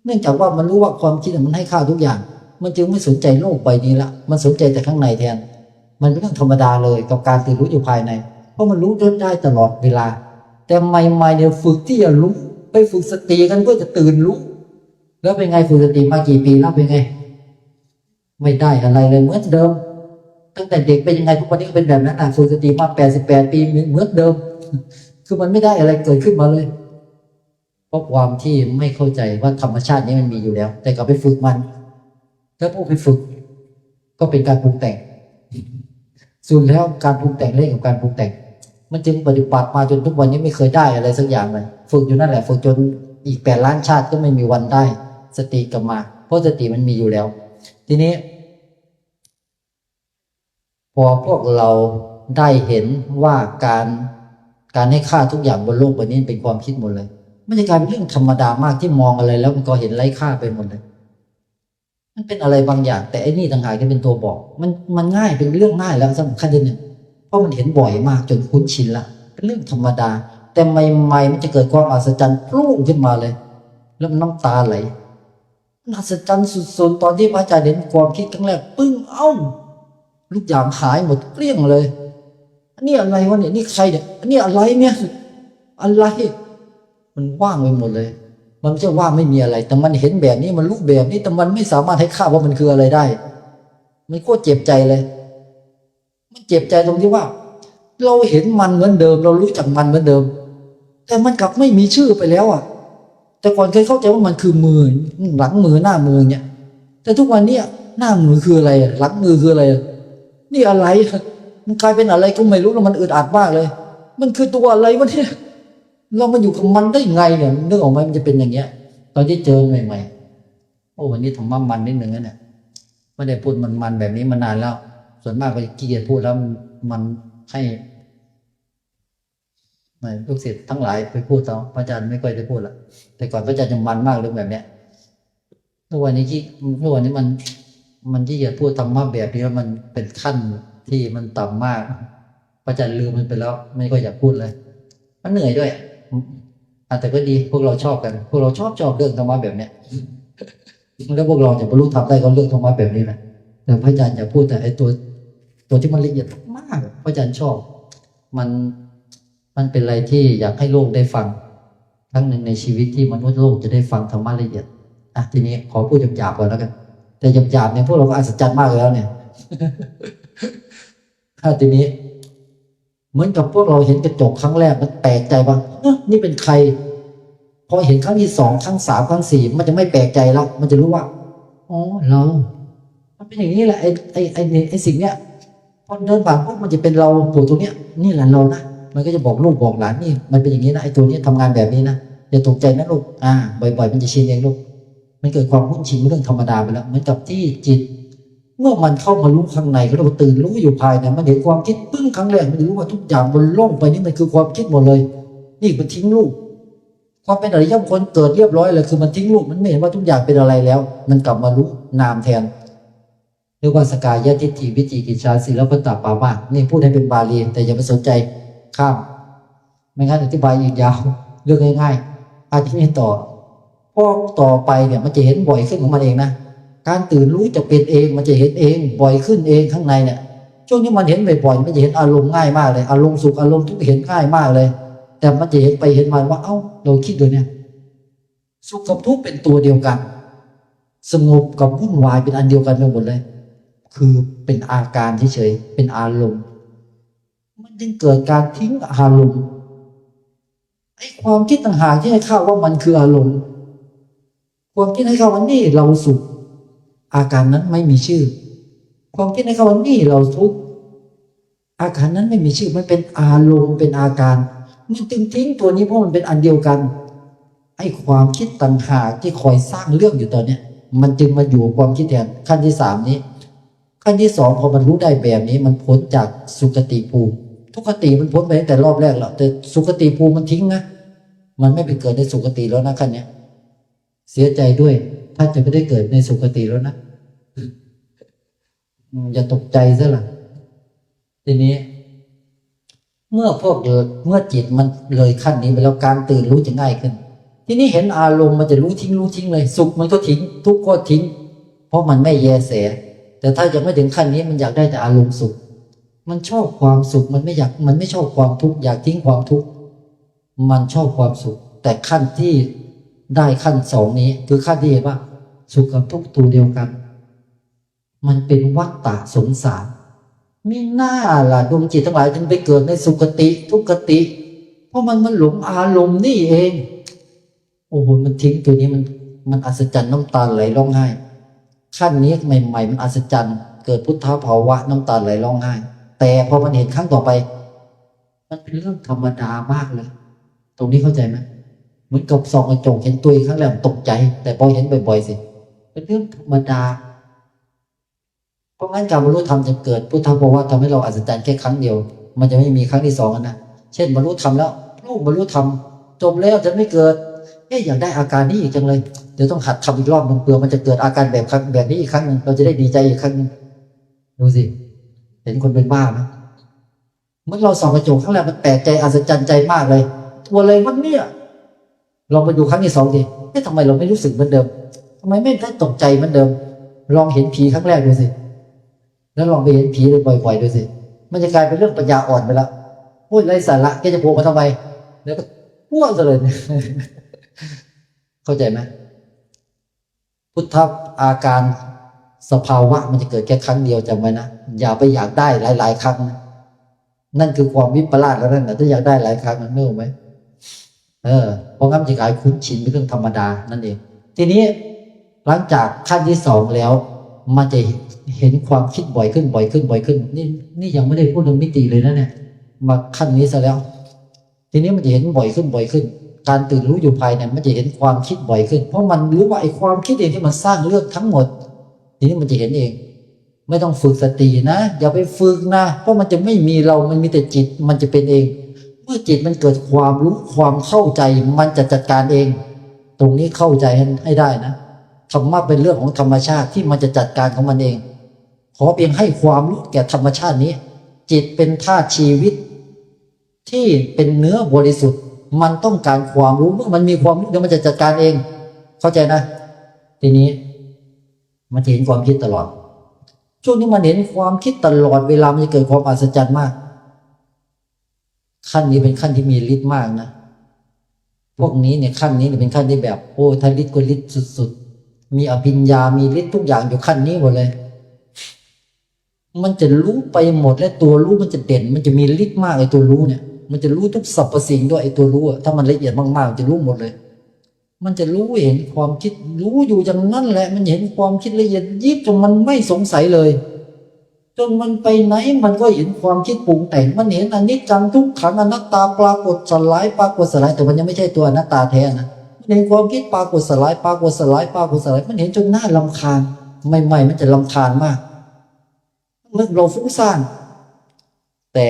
เนื่องจากว่ามันรู้ว่าความคิดมันให้ค่าทุกอย่างมันจึงไม่สนใจโลกใบนี้ละมันสนใจแต่ข้างในแทนมันเป็นเรื่องธรรมดาเลยกับการตื่นรู้อยู่ภายในเพราะมันรู้จนได้ตลอดเวลาแต่ใหม่ๆเนี่ยฝึกที่จะรู้ไปฝึกสติกันเพื่อจะตื่นรู้แล้วเป็นไงฝึกสติมากี่ปีแล้วเป็นไงไม่ได้อะไรเลยเหมือนเดิมตั้งแต่เด็กเป็นยังไงทุกวันนี้ก็เป็นแบบนั้นฝึกสติมา88 ปีเหมือนเดิมคือมันไม่ได้อะไรเกิดขึ้นมาเลยเพราะความที่ไม่เข้าใจว่าธรรมชาตินี้มันมีอยู่แล้วแต่ก็ไปฝึกมันแล้วพวกไปฝึกก็เป็นการปรุงแต่งสุดแล้วการปรุงแต่งเรื่องกับการปรุงแต่งมันจึงปฏิบัติมาจนทุกวันนี้ไม่เคยได้อะไรสักอย่างเลยฝึกอยู่นั่นแหละฝึกจนอีก8 ล้านชาติก็ไม่มีวันได้สติกลับมาเพราะสติมันมีอยู่แล้วทีนี้พอพวกเราได้เห็นว่าการให้ค่าทุกอย่างบนโลกใบนี้เป็นความคิดหมดเลยมันจะกลายเป็นเรื่องธรรมดามากที่มองอะไรแล้วมันก็เห็นไร้ค่าไปหมดเลยมันเป็นอะไรบางอย่างแต่ไอ้นี่ต่างหากที่เป็นตัวบอกมันง่ายเป็นเรื่องง่ายแล้วสำคัญที่หนึ่งเพราะมันเห็นบ่อยมากจนคุ้นชินละเป็นเรื่องธรรมดาแต่ใหม่ๆมันจะเกิดความอัศจรรย์พุ่งขึ้นมาเลยแล้วมันน้ำตาไหลมันอัศจรรย์สุดๆตอนที่พระอาจารย์เห็นความคิดครั้งแรกปึ้งลูกอย่างหายหมดเกลี้ยงเลยอันนี้อะไรวะเนี่ยนี่ใครเนี่ยอันนี้อะไรเนี่ยอะไรมันว่างไปหมดเลยมันไม่ใช่ว่าไม่มีอะไรแต่มันเห็นแบบนี้มันรู้แบบนี้แต่มันไม่สามารถให้ค่าว่ามันคืออะไรได้มันโคตรเจ็บใจเลยมันเจ็บใจตรงที่ว่าเราเห็นมันเหมือนเดิมเรารู้จักมันเหมือนเดิมแต่มันกลับไม่มีชื่อไปแล้วแต่ก่อนเคยเข้าใจว่ามันคือมือหลังมือหน้ามือเนี่ยแต่ทุกวันนี้หน้ามือคืออะไรหลังมือคืออะไรนี่อะไรมันกลายเป็นอะไรก็ไม่รู้แล้วมันอึดอัดมากเลยมันคือตัวอะไรวะเนี่ยเรามาอยู่กับมันได้ไงเนี่ยนึกออกไหมมันจะเป็นอย่างเงี้ยตอนที่เจอใหม่ๆโอ้วันนี้ธรรมะมันนิดนึงนะเนี่ยไม่ได้พูดมันแบบนี้มานานแล้วส่วนมากก็ขี้เกียจพูดแล้วมันให้ลูกศิษย์ทั้งหลายไปพูดต่อพระอาจารย์ไม่ค่อยได้พูดละแต่ก่อนพระอาจารย์จะมันมากเรื่องแบบเนี้ยทุกวันนี้มันที่จะพูดธรรมะแบบนี้แล้วมันเป็นขั้นที่มันต่ำมากพระอาจารย์ลืมมันไปแล้วไม่ค่อยอยากพูดเลยมันเหนื่อยด้วยแต่ก็ดีพวกเราชอบกันพวกเราชอบเรื่องธรรมะแบบเนี้ยแล้วพวกเราจะบรรลุธรรมได้ก็เรื่องธรรมะแบบนี้แหละแต่พระอาจารย์อยากพูดแต่ไอ้ตัวที่มันละเอียดมากพระอาจารย์ชอบมันเป็นอะไรที่อยากให้โลกได้ฟังครั้งหนึ่งในชีวิตที่มนุษย์โลกจะได้ฟังธรรมะละเอียดทีนี้ขอพูดหยาบๆก่อนแล้วกันแต่หยาบๆเนี่ยพวกเราก็อัศจรรย์มากแล้วเนี่ยทีนี้เหมือนกับพวกเราเห็นกระจกครั้งแรกมันแปลกใจว่านี่เป็นใครพอเห็นครั้งที่2ครั้ง3ครั้ง4มันจะไม่แปลกใจแล้วมันจะรู้ว่าอ๋อเรามันเป็นอย่างนี้แหละไอ้สิ่งเนี้ยพอเดินผ่านพวกมันจะเป็นเราตัวตรงเนี้ยนี่แหละเรานะมันก็จะบอกลูกบอกหลานนี่มันเป็นอย่างนี้นะไอ้ตัวนี้ทำงานแบบนี้นะอย่าตกใจนะลูกบ่อยๆมันจะชินเองลูกมันเกิดความคุ้นชินเรื่องธรรมดาไปแล้วเหมือนกับที่จิตเมื่อมันเข้ามารู้ข้างในก็เรียกว่าตื่นรู้อยู่ภายในมันเห็นความคิดปึ้งครั้งแรกมันรู้ว่าทุกอย่างบนโลกใบนี้มันคือความคิดหมดเลยนี่มันทิ้งรูปความเป็นอริยบุคคลเกิดเรียบร้อยเลยคือมันทิ้งรูปมันไม่เห็นว่าทุกอย่างเป็นอะไรแล้วมันกลับมารู้นามแทนเรียกว่าสกายทิฏฐิวิจิกิจฉาศีลปตปามานี่พูดให้เป็นบาลีแต่อย่าไปสนใจข้ามไม่งั้นอธิบายยืดยาวเรื่องง่ายๆอาทิตย์นี้ต่อไปเนี่ยมันจะเห็นบ่อยขึ้นของมันเองนะการตื่นรู้จะเป็นเองมันจะเห็นเองบ่อยขึ้นเองข้างในเนี่ยช่วงนี้มันเห็นบ่อยๆมันจะเห็นอารมณ์ง่ายมากเลยอารมณ์สุขอารมณ์ทุกข์เห็นง่ายมากเลยแต่มันจะเห็นไปเห็นมาว่าเราคิดดูเนี่ยสุขกับทุกข์เป็นตัวเดียวกันสงบกับวุ่นวายเป็นอันเดียวกันไปหมดเลยคือเป็นอาการเฉยๆเป็นอารมณ์มันจึงเกิดการทิ้งอารมณ์ไอ้ความคิดต่างหากที่ให้เข้าว่ามันคืออารมณ์ความคิดให้เข้าว่านี่เราสุขอาการนั้นไม่มีชื่อความคิดให้เข้าว่านี่เราทุกข์อาการนั้นไม่มีชื่อมันเป็นอารมณ์เป็นอาการมันจึงทิ้งตัวนี้เพราะมันเป็นอันเดียวกันไอ้ความคิดต่างหากที่คอยสร้างเรื่องอยู่ตอนเนี้ยมันจึงมาอยู่ความคิดแทนขั้นที่3นี้ขั้น ขั้นที่สองพอมันรู้ได้แบบนี้มันพ้นจากสุคติภูมิทุกขติมันพ้นไปตั้งแต่รอบแรกแล้วแต่สุคติภูมิมันทิ้งนะมันไม่ไปเกิดในสุคติแล้วนะขั้นเนี้ยเสียใจด้วยท่านจะไม่ได้เกิดในสุคติแล้วนะอย่าตกใจซะล่ะทีนี้เมื่อจิตมันเลยขั้นนี้ไปแล้วการตื่นรู้จะง่ายขึ้นทีนี้เห็นอารมณ์มันจะรู้ทิ้งเลยสุขมันก็ทิ้งทุกข์ก็ทิ้งเพราะมันไม่แยแสแต่ถ้ายังไม่ถึงขั้นนี้มันอยากได้แต่อารมณ์สุขมันชอบความสุขมันไม่ชอบความทุกข์อยากทิ้งความทุกข์มันชอบความสุขแต่ขั้นที่ได้ขั้นสองนี้คือขั้นที่เห็นว่าสุขกับทุกข์ตัวเดียวกันมันเป็นวัฏฏะสงสารมีหน้าล่ะดวงจิตทั้งหลายจึงไปเกิดในสุคติทุกขติเพราะมันหลงอารมณ์นี่เองโอ้โหมันทิ้งตัวนี้มันอัศจรรย์น้ำตาไหลร้องไห้ขั้นนี้ใหม่ๆมันอัศจรรย์เกิดพุทธภาวะน้ำตาไหลร้องไห้แต่พอมันเห็นครั้งต่อไปมันเป็นเรื่องธรรมดามากเลยตรงนี้เข้าใจไหมเหมือนกับส่องกระจกเห็นตัวเองครั้งแรกตกใจแต่พอเห็นบ่อยๆสิเป็นเรื่องธรรมดาเพราะงั้นการบรรลุธรรมจะเกิดพุทธภาวะทำให้เราอัศจรรย์แค่ครั้งเดียวมันจะไม่มีครั้งที่สองนะเช่นบรรลุธรรมแล้วลูกบรรลุธรรมจบแล้วจะไม่เกิดอยากได้อาการนี้อีกจังเลยเดี๋ยวต้องหัดทำอีกรอบนึงเพื่อมันจะเกิดอาการแบบนี้อีกครั้งนึงเราจะได้ดีใจอีกครั้งนึงดูสิเห็นคนเป็นบ้าไหมเมื่อเราส่องกระจกครั้งแรกมันแปลกใจอัศจรรย์ใจมากเลยตัวอะไรวะเนี่ยลองไปดูครั้งที่สองดิทำไมเราไม่รู้สึกเหมือนเดิมทำไมไม่ได้ตกใจเหมือนเดิมลองเห็นผีครั้งแรกดูสิแล้วลองไปเห็นผีบ่อยๆดูสิมันจะกลายเป็นเรื่องปัญญาอ่อนไปแล้วพูดไร้สาระแกจะโผล่มาทำไมแล้วก็พูดซะเลยเข้าใจไหมพุทธอาการสภาวะมันจะเกิดแค่ครั้งเดียวจำไว้นะอย่าไปอยากได้หลายๆครั้งนั่นคือความวิปลาสแล้วนั่นแหละถ้าอยากได้หลายครั้งมันไม่รู้ไหมเพราะงั้นจะกลายคุ้นชินเป็นเรื่องธรรมดานั่นเองทีนี้หลังจากขั้นที่สองแล้วมันจะเห็นความคิดบ่อยขึ้นนี่ยังไม่ได้พูดถึงมิติเลยนะเนี่ยมาขั้นนี้ซะแล้วทีนี้มันจะเห็นบ่อยขึ้นการตื่นรู้อยู่ภายในมันจะเห็นความคิดบ่อยขึ้นเพราะมันรู้ว่าไอ้ความคิดเองที่มันสร้างเรื่องทั้งหมดทีนี้มันจะเห็นเองไม่ต้องฝึกสตินะอย่าไปฝึกนะเพราะมันจะไม่มีเรามันมีแต่จิตมันจะเป็นเองเมื่อจิตมันเกิดความรู้ความเข้าใจมันจะจัดการเองตรงนี้เข้าใจให้ได้นะธรรมะเป็นเรื่องของธรรมชาติที่มันจะจัดการของมันเองขอเพียงให้ความรู้แก่ธรรมชาตินี้จิตเป็นธาตุชีวิตที่เป็นเนื้อบริสุทธิ์มันต้องการความรู้เมื่อมันมีความรู้เดี๋ยวมันจะจัดการเองเข้าใจนะทีนี้มันเห็นความคิดตลอดช่วงนี้มันเห็นความคิดตลอดเวลามันจะเกิดความอัศจรรย์มากขั้นนี้เป็นขั้นที่มีฤทธิ์มากนะพวกนี้เนี่ยขั้นนี้เนี่ยเป็นขั้นที่แบบโอ้ท่านฤทธิ์ก็ฤทธิ์สุดๆมีอภิญญามีฤทธิ์ทุกอย่างอยู่ขั้นนี้หมดเลยมันจะรู้ไปหมดและตัวรู้มันจะเด่นมันจะมีฤทธิ์มากไอ้ตัวรู้เนี่ยมันจะรู้ทุกสรรพสิ่งด้วยไอ้ตัวรู้ถ้ามันละเอียดมากๆจะรู้หมดเลยมันจะรู้เห็นความคิดรู้อยู่อย่างนั้นแหละมันเห็นความคิดละเอียดยิบจนมันไม่สงสัยเลยจนมันไปไหนมันก็เห็นความคิดปรุงแต่งมันเห็นอนิจจังทุกขังอนัตตาปรากฏสลายแต่มันยังไม่ใช่ตัวอนัตตาแท้นะมันเห็นความคิดปรากฏสลายมันเห็นจนน่ารำคาญใหม่ๆมันจะรำคาญมากเมื่อเราฟุ้งซ่านแต่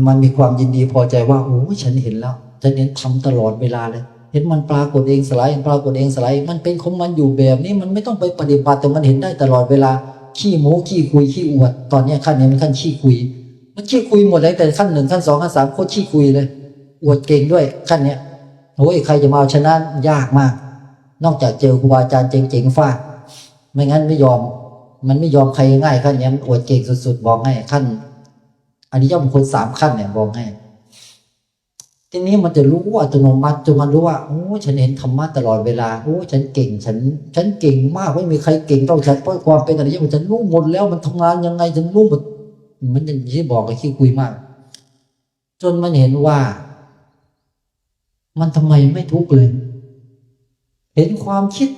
มันมีความยินดีพอใจว่าโอ้ฉันเห็นแล้วฉันเห็นทำตลอดเวลาเลยเห็นมันปรากฏเองสลายปรากฏเองสลายมันเป็นของมันอยู่แบบนี้มันไม่ต้องไปปฏิบัติแต่มันเห็นได้ตลอดเวลาขี้โม้ขี้คุยขี้อวดตอนนี้ขั้นนี้มันขั้นขี้คุยมันขี้คุยหมดเลยแต่ขั้นหนึ่งขั้นสองขั้นสามโคตรขี้คุยเลยอวดเก่งด้วยขั้นเนี้ยโอ้ยใครจะมาเอาชนะยากมากนอกจากเจอครูบาอาจารย์เจ๋งๆฟาดไม่งั้นไม่ยอมมันไม่ยอมใครง่ายขั้นนี้มันอวดเก่งสุดๆบอกให้ขั้นอันนี้ย่อมคน3ขั้นเนี่ยบอกให้ทีนี้มันจะรู้ว่าอัตโนมัติจนมันรู้ว่าโอ้ฉันเห็นธรรมะตลอดเวลาโอ้ฉันเก่งฉันเก่งมากไม่มีใครเก่งเท่าฉันเพราะความเป็นอะไรอย่างนี้ฉันรู้หมดแล้วมันทำงานยังไงฉันรู้หมดมันอย่างที่บอกกับขี้คุยมากจนมันเห็นว่ามันทำไมไม่ทุกข์เลยเห็นความคิด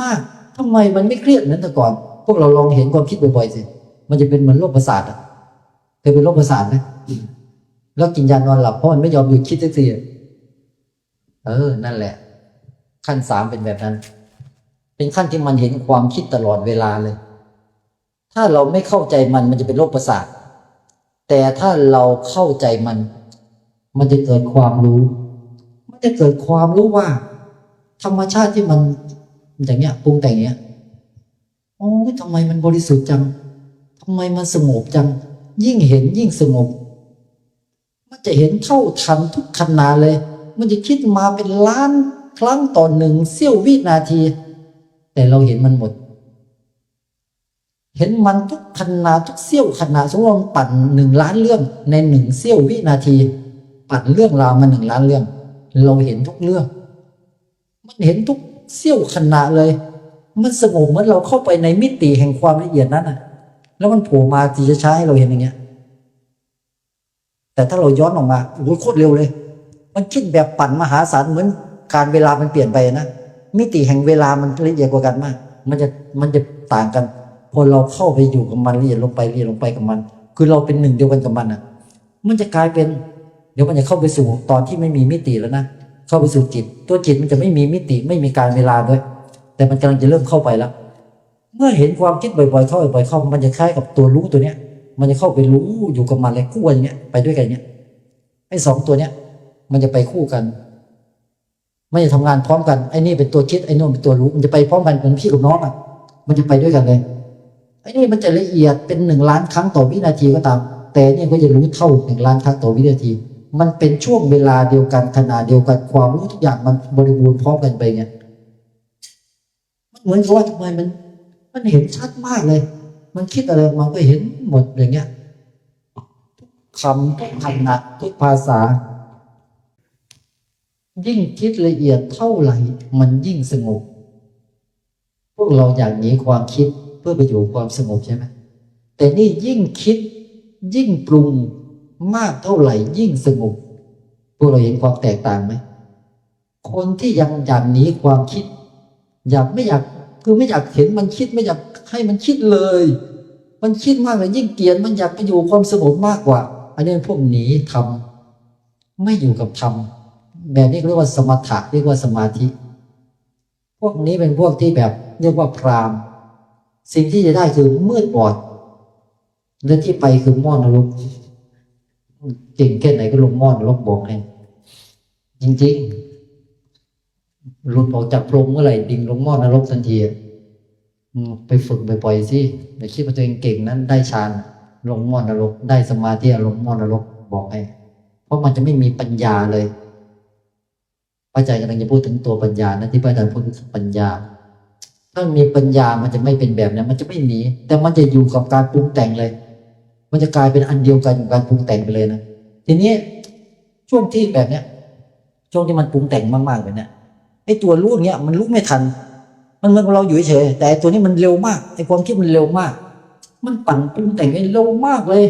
มากๆทำไมมันไม่เครียดเหมือนแต่ก่อนพวกเราลองเห็นความคิดบ่อยๆสิมันจะเป็นเหมือนโรคประสาทเคยเป็นโรคประสาทไหมแล้วกินยานอนหลับเพราะมันไม่ยอมหยุดคิดสักทีนั่นแหละขั้น3เป็นแบบนั้นเป็นขั้นที่มันเห็นความคิดตลอดเวลาเลย ถ้าเราไม่เข้าใจมันจะเป็นโรคประสาทแต่ถ้าเราเข้าใจมันจะเกิดความรู้ มันจะเกิดความรู้ว่าธรรมชาติที่มันอย่างเงี้ยปรุงแต่งเงี้ยโอ้ทำไมมันบริสุทธิ์จังทำไมมันสงบจังยิ่งเห็นยิ่งสงบมันจะเห็นเท่าทันทุกขณะเลย มันจะคิดมาเป็นล้านครั้งต่อหนึ่งเสี้ยววินาทีแต่เราเห็นมันหมดเห็นมันทุกขณะทุกเสี้ยวขณะสมมติปั่น1,000,000เรื่องใน1เสี้ยววินาทีปั่นเรื่องราวมา1,000,000เรื่องเราเห็นทุกเรื่องมันเห็นทุกเสี้ยวขณะเลยมันสงบเหมือนเราเข้าไปในมิติแห่งความละเอียดนั้นแล้วมันโผล่มาที่จะใช้ให้เราเห็นอย่างเงี้ยแต่ถ้าเราย้อนออกมาโอ้โหโคตรเร็วเลยมันคิดแบบปั่นมหาศาลเหมือนการเวลามันเปลี่ยนไปนะมิติแห่งเวลามันละเอียดกว่ากันมากมันจะต่างกันพอเราเข้าไปอยู่กับมันละเอียดลงไปละเอียดลงไปกับมันคือเราเป็นหนึ่งเดียวกันกับมันมันจะกลายเป็นเดี๋ยวมันจะเข้าไปสู่ตอนที่ไม่มีมิติแล้วนะเข้าไปสู่จิตตัวจิตมันจะไม่มีมิติไม่มีการเวลาด้วยแต่มันกำลังจะเริ่มเข้าไปแล้วเมื่อเห็นความคิดบ่อยๆเข้าบ่อยๆเข้ามันจะคล้ายกับตัวรู้ตัวเนี้ยมันจะเข้าไปรู้อยู่กับมันเลยคู่กันอย่างเงี้ยไปด้วยกันอย่างเงี้ยไอ้สองตัวเนี้ยมันจะไปคู่กันไม่จะทำงานพร้อมกันไอ้นี่เป็นตัวคิดไอ้นู่นเป็นตัวรู้มันจะไปพร้อมกันเหมือนพี่กับน้องมันจะไปด้วยกันเลยไอ้นี่มันจะละเอียดเป็น1,000,000ครั้งต่อวินาทีก็ตามแต่เนี่ยก็จะรู้เท่า1,000,000ครั้งต่อวินาทีมันเป็นช่วงเวลาเดียวกันขณะเดียวกันความรู้ทุกอย่างมันบริบูรณ์พร้อมกันไปไงมันเหมือนกับว่าทำไมมันเห็นชัดมากเลยมันคิดอะไรมันก็เห็นหมดอย่างเงี้ยคำทุกขณะทุกภาษายิ่งคิดละเอียดเท่าไหร่มันยิ่งสงบพวกเราอยากหนีความคิดเพื่อไปอยู่ความสงบใช่ไหมแต่นี่ยิ่งคิดยิ่งปรุงมากเท่าไหร่ยิ่งสงบพวกเราเห็นความแตกต่างไหมคนที่ยังอยากหนีความคิดไม่อยากคือไม่อยากเห็นมันคิดไม่อยากให้มันคิดเลยมันคิดมากเลยยิ่งเกลียดมันอยากไปอยู่ความสงบมากกว่าอันนี้พวกหนีธรรมไม่อยู่กับธรรมแบบนี้เรียกว่าสมถะเรียกว่าสมาธิพวกนี้เป็นพวกที่แบบเรียกว่าพราหมณ์สิ่งที่จะได้คือมืดบอดและที่ไปคือหม้อนรกจริงแค่ไหนก็ลงหม้อนรกบอกให้จริงๆหลุดออกจากพรหมเมื่อไหร่ดิ่งลงหม้อนรกทันทีไปฝึกบ่อยๆสิอย่าคิดว่าตัวเองเก่งนั้นได้ฌานลงหม้อนรกได้สมาธิลงหม้อนรกบอกให้เพราะมันจะไม่มีปัญญาเลยพระอาจารย์กำลังจะพูดถึงตัวปัญญานะที่พระอาจารย์พูดถึงปัญญาถ้ามีปัญญามันจะไม่เป็นแบบนั้นมันจะไม่หนีแต่มันจะอยู่กับการปรุงแต่งเลยมันจะกลายเป็นอันเดียวกันกับการปรุงแต่งไปเลยนะทีนี้ช่วงที่แบบเนี้ยช่วงที่มันปรุงแต่งมากๆแบบเนี้ยไอ้ตัวรู้เนี้ยมันรู้ไม่ทันมันเหมือนเราอยู่เฉยแต่ตัวนี้มันเร็วมากไอ้ความคิดมันเร็วมากมันปั่นปรุงแต่งเร็วมากเลย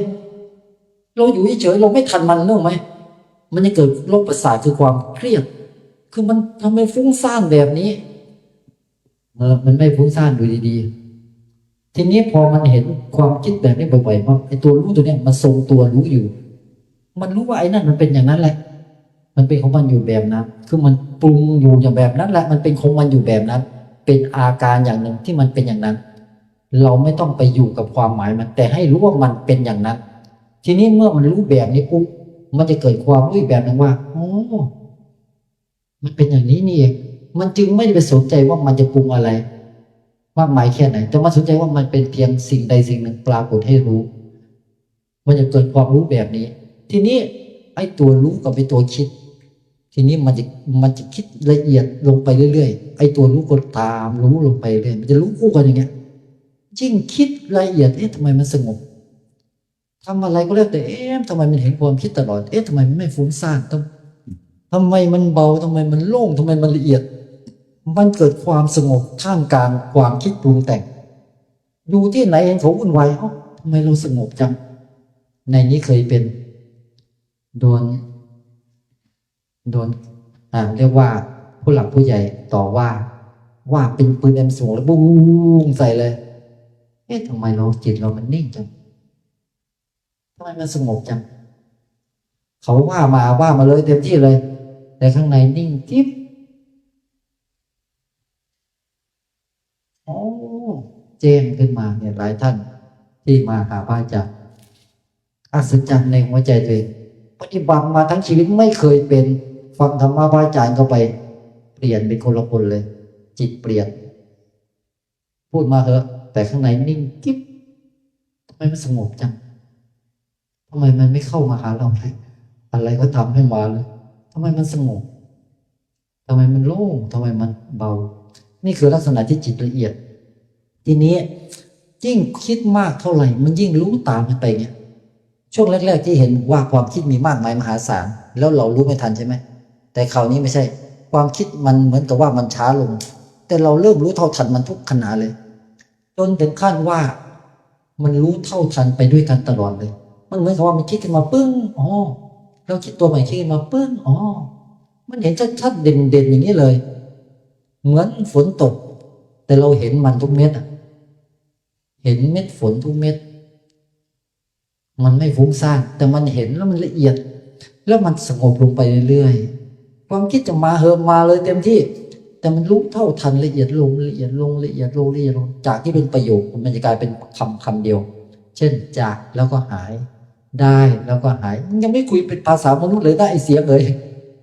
เราอยู่เฉยเราไม่ทันมันนึกไหมมันจะเกิดโรคประสาทคือความเครียดคือมันทำไมฟุ้งซ่านแบบนี้มันไม่ฟุ้งซ่านดูดีๆทีนี้พอมันเห็นความคิดแบบนี้บ่อยๆว่าไอ้ตัวรู้ตัวเนี้ยมันทรงตัวรู้อยู่มันรู้ว่าไอ้นั่นมันเป็นอย่างนั้นแหละมันเป็นของมันอยู่แบบนั้นคือมันปรุงอยู่อย่างแบบนั้นแหละมันเป็นของมันอยู่แบบนั้นเป็นอาการอย่างหนึ่งที่มันเป็นอย่างนั้นเราไม่ต้องไปอยู่กับความหมายมันแต่ให้รู้ว่ามันเป็นอย่างนั้นทีนี้เมื่อมันรู้แบบนี้ปุ๊บมันจะเกิดความรู้อีกแบบหนึ่งว่าโอ้มันเป็นอย่างนี้นี่เองมันจึงไม่ได้ไปสนใจว่ามันจะปรุงอะไรมากมายแค่ไหนแต่มันสนใจว่ามันเป็นเพียงสิ่งใดสิ่งหนึ่งปรากฏให้รู้มันจะเกิดความรู้แบบนี้ทีนี้ไอ้ตัวรู้กับไอ้ตัวคิดทีนี้มันจะคิดละเอียดลงไปเรื่อยๆไอ้ตัวรู้ก็ตามรู้ลงไปเรื่อยมันจะรู้คู่กันอย่างเงี้ยยิ่งคิดละเอียดทำไมมันสงบทำอะไรก็แล้วแต่ทำไมมันเห็นความคิดตลอดทำไมมันไม่ฟุ้งซ่านทำไมมันเบาทำไมมันโล่งทำไมมันละเอียดมันเกิดความสงบท่ามกลางความคิดปรุงแต่งอยู่ที่ไหนเห็นเขาวุ่นวายทำไมเราสงบจังในนี้เคยเป็นโดนเรียกว่าผู้หลักผู้ใหญ่ต่อว่าเป็นปืนM2แล้วบุ้งใส่เลยทำไมเราจิตเรามันนิ่งจังทำไมมันสงบจังเขาว่ามาเลยเต็มที่เลยแต่ข้างในนิ่งจิ๊บโอ้แจ้งขึ้นมาเนี่ยหลายท่าน ที่มาหาพระอาจารย์อัศจรรย์ในหัวใจตัวเองปฏิบัติมาทั้งชีวิตไม่เคยเป็นฟังธรรมะพระอาจารย์เข้าไปเปลี่ยนเป็นคนละคนเลย จิตเปลี่ยนพูดมาเถอะแต่ข้างในนิ่งกิ๊บทำไมมันสงบจังทำไมมันไม่เข้ามาหาเราเลยอะไรก็ทำให้มาเลยทำไมมันสงบทำไมมันโล่งทำไมมันเบานี่คือลักษณะที่จิตละเอียดทีนี้ยิ่งคิดมากเท่าไหร่มันยิ่งรู้ตามมันไปเนี่ยช่วงแรกๆที่เห็นว่าความคิดมีมากมายมหาศาลแล้วเรารู้ไม่ทันใช่ไหมแต่คราวนี้ไม่ใช่ความคิดมันเหมือนกับว่ามันช้าลงแต่เราเริ่มรู้เท่าทันมันทุกขณะเลยจนถึงขั้นว่ามันรู้เท่าทันไปด้วยกันตลอดเลยมันเหมือนกับว่ามันคิดขึ้นมาปึ้งอ๋อเราคิดตัวใหม่คิดขึ้นมาปึ้งอ๋อมันเห็นชัดๆเด่นๆอย่างนี้เลยเหมือนฝนตกแต่เราเห็นมันทุกเม็ดอ่ะเห็นเม็ดฝนทุกเม็ดมันไม่ฟุ้งซ่านแต่มันเห็นแล้วมันละเอียดแล้วมันสงบลงไปเรื่อยๆความคิดจะมาเหิมมาเลยเต็มที่แต่มันรู้เท่าทันละเอียดลงละเอียดลงละเอียดลงละเอียดลงจากที่เป็นประโยคมันจะกลายเป็นคำเดียวเช่นจากแล้วก็หายได้แล้วก็หายมันยังไม่คุยเป็นภาษามนุษย์เลยได้ไอเสียงเลย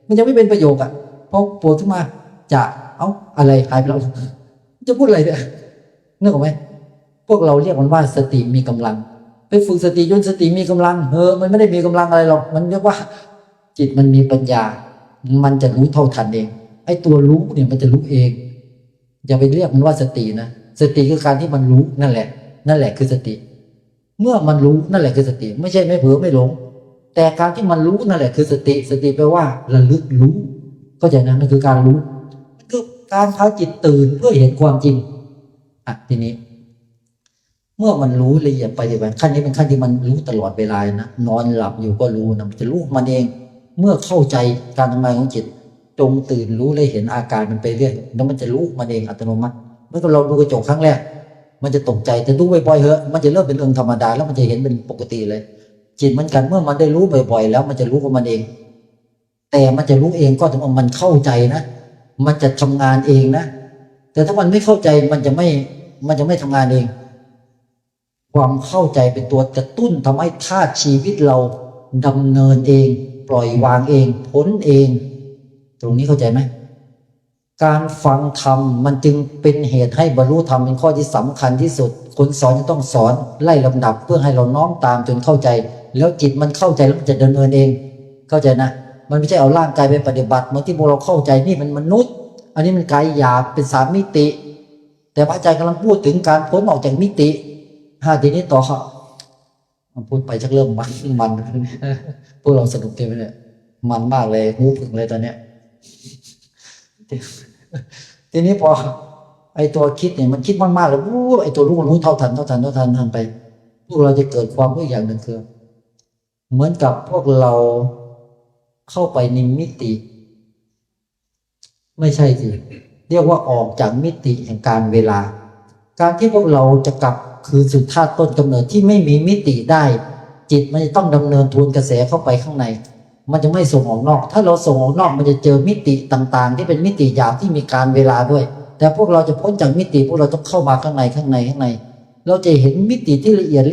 มันยังไม่เป็นประโยคอ่ะพอโผล่ขึ้นมาจะเอาอะไรหายไปแล้วจะพูดอะไรเนี่ยนึกออกไหมพวกเราเรียกมันว่าสติมีกำลังไปฝึกสติจนสติมีกำลังมันไม่ได้มีกำลังอะไรหรอกมันเรียกว่าจิตมันมีปัญญามันจะรู้เท่าทันเองไอ้ตัวรู้เนี่ยมันจะรู้เองอย่าไปเรียกมันว่าสตินะสติคือการที่มันรู้นั่นแหละคือสติเมื่อมันรู้นั่นแหละคือสติไม่ใช่ไม่เผลอไม่หลงแต่การที่มันรู้นั่นแหละคือสติแปลว่าระลึกรู้เข้าใจนะนั่นคือการรู้คือการพาจิตตื่นเพื่อเห็นความจริงทีนี้เมื่อมันรู้ละเอียดไปเดี๋ยวขั้นนี้เป็นขั้นที่มันรู้ตลอดเวลานะนอนหลับอยู่ก็รู้นะมันจะรู้มันเองเมื่อเข้าใจการทำงานของจิตจงตื่นรู้เลยเห็นอาการมันไปเรื่อยแล้วมันจะรู้มันเองอัตโนมัติเมื่อเราดูกระจกครั้งแรกมันจะตกใจแต่ดูบ่อยๆเหอะมันจะเริ่มเป็นเรื่องธรรมดาแล้วมันจะเห็นเป็นปกติเลยจิตเหมือนกันเมื่อมันได้รู้บ่อยๆแล้วมันจะรู้ของมันเองแต่มันจะรู้เองก็ถึงมันเข้าใจนะมันจะทำงานเองนะแต่ถ้ามันไม่เข้าใจมันจะไม่ทำงานเองความเข้าใจเป็นตัวกระตุ้นทำให้ธาตุชีวิตเราดำเนินเองปล่อยวางเองพ้นเองตรงนี้เข้าใจไหมการฟังธรรมมันจึงเป็นเหตุให้บรรลุธรรมเป็นข้อที่สำคัญที่สุดคนสอนจะต้องสอนไล่ลำดับเพื่อให้เราน้อมตามจนเข้าใจแล้วจิตมันเข้าใจแล้วมันจะดำเนินเองเข้าใจนะมันไม่ใช่เอาร่างกายไปปฏิบัติเหมือนที่พวกเราเข้าใจนี่มันมนุษย์อันนี้มันกายหยาบเป็น3 มิติแต่พระอาจารย์กำลังพูดถึงการพ้นออกจากมิติทีนี้ต่อครับพูดไปชักเริ่มมันพวกเราสนุกเต็มไปเลยมันมากเลยหูผึ่งเลยตอนเนี้ยทีนี้พอไอตัวคิดเนี่ยมันคิดมากๆแล้วไอตัวรู้เท่าทันไปพวกเราจะเกิดความรู้อย่างหนึ่งคือเหมือนกับพวกเราเข้าไปในมิติไม่ใช่สิเรียกว่าออกจากมิติแห่งการเวลาการที่พวกเราจะกลับคือสุดธาตุต้นกำเนิดที่ไม่มีมิติได้จิตมันจะต้องดำเนินทวนกระแสเข้าไปข้างในมันจะไม่ส่งออกนอกถ้าเราส่งออกนอกมันจะเจอมิติต่างๆที่เป็นมิติหยาบที่มีการเวลาด้วยแต่พวกเราจะพ้นจากมิติพวกเราต้องเข้ามาข้างในเราจะเห็นมิติที่ละเอียด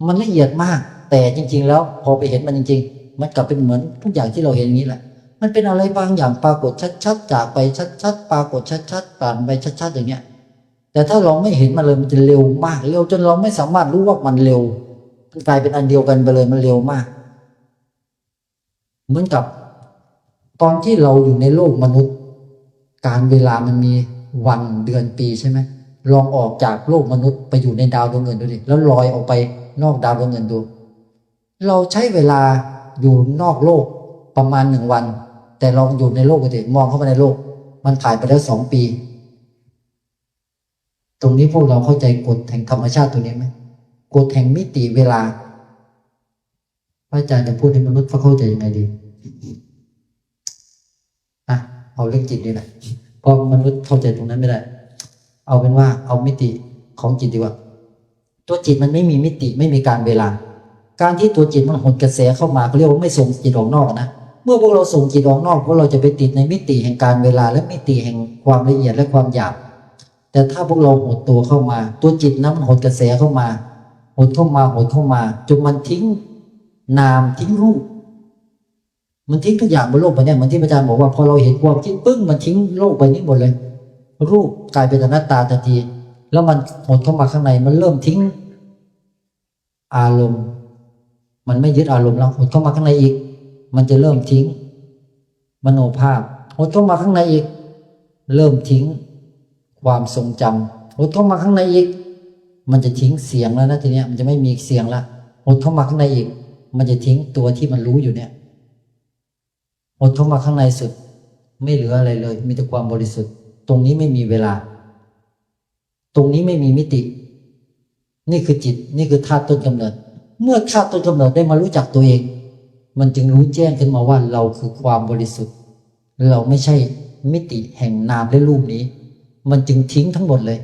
มันละเอียดมากแต่จริงๆแล้วพอไปเห็นมันจริงๆมันกลับเป็นเหมือนทุกอย่างที่เราเห็นนี้แหละมันเป็นอะไรบางอย่างปรากฏชัดๆจากไปชัดๆปรากฏชัดๆผ่านไปชัดๆอย่างเงี้ยแต่ถ้าเราไม่เห็นมันเลยมันจะเร็วมากเร็วจนเราไม่สามารถรู้ว่ามันเร็วมันกลายเป็นอันเดียวกันไปเลยมันเร็วมากเหมือนกับตอนที่เราอยู่ในโลกมนุษย์การเวลามันมีวันเดือนปีใช่ไหมลองออกจากโลกมนุษย์ไปอยู่ในดาวดวงอื่นดูดิแล้วลอยออกไปนอกดาวดวงอื่นดูเราใช้เวลาอยู่นอกโลกประมาณ1 วันแต่ลองอยู่ในโลกกันดิมองเข้าไปในโลกมันผ่านไปแล้ว2 ปีตรงนี้พวกเราเข้าใจกฎแห่งธรรมชาติตัวนี้ไหมกฎแห่งมิติเวลาพระอาจารย์จะพูดให้มนุษย์เขาเข้าใจยังไงดีเอาเรื่องจิตนี่แหละเพราะมนุษย์เข้าใจตรงนั้นไม่ได้เอาเป็นว่าเอามิติของจิตดีกว่าตัวจิตมันไม่มีมิติไม่มีการเวลาการที่ตัวจิตมันหดกระแสเข้ามาเขาเรียกว่าไม่ส่งจิตออกนอกนะเมื่อพวกเราส่งจิตออกนอกพวกเราจะไปติดในมิติแห่งการเวลาและมิติแห่งความละเอียดและความหยาบ แต่ถ้าพวกเราหดตัวเข้ามาตัวจิตนั้นหดกระแสเข้ามาหดเข้ามาหดเข้ามาจนมันทิ้งนามทิ้งรูปมันทิ้งทุกอย่างบนโลกใบนี้เหมือนที่อาจารย์บอกว่าพอเราเห็นความคิดปึ้งมันทิ้งโลกใบนี้หมดเลยรูปกลายเป็นอนัตตาทันทีแล้วมันหดเข้ามาข้างในมันเริ่มทิ้งอารมณ์มันไม่ยึดอารมณ์แล้วหดเข้ามาข้างในอีกมันจะเริ่มทิ้งมโนภาพหดเข้ามาข้างในอีกเริ่มทิ้งความทรงจำหดเข้ามาข้างในอีกมันจะทิ้งเสียงแล้วนะทีเนี้ยมันจะไม่มีเสียงละหดเข้ามาข้างในอีกมันจะทิ้งตัวที่มันรู้อยู่เนี่ยหดเข้ามาข้างในสุดไม่เหลืออะไรเลยมีแต่ความบริสุทธิ์ตรงนี้ไม่มีเวลาตรงนี้ไม่มีมิตินี่คือจิตนี่คือธาตุต้นกำเนิดเมื่อธาตุต้นกำเนิดได้มารู้จักตัวเองมันจึงรู้แจ้งขึ้นมาว่าเราคือความบริสุทธิ์เราไม่ใช่มิติแห่งนามและรูปนี้มันจึงทิ้งทั้งหมดเลย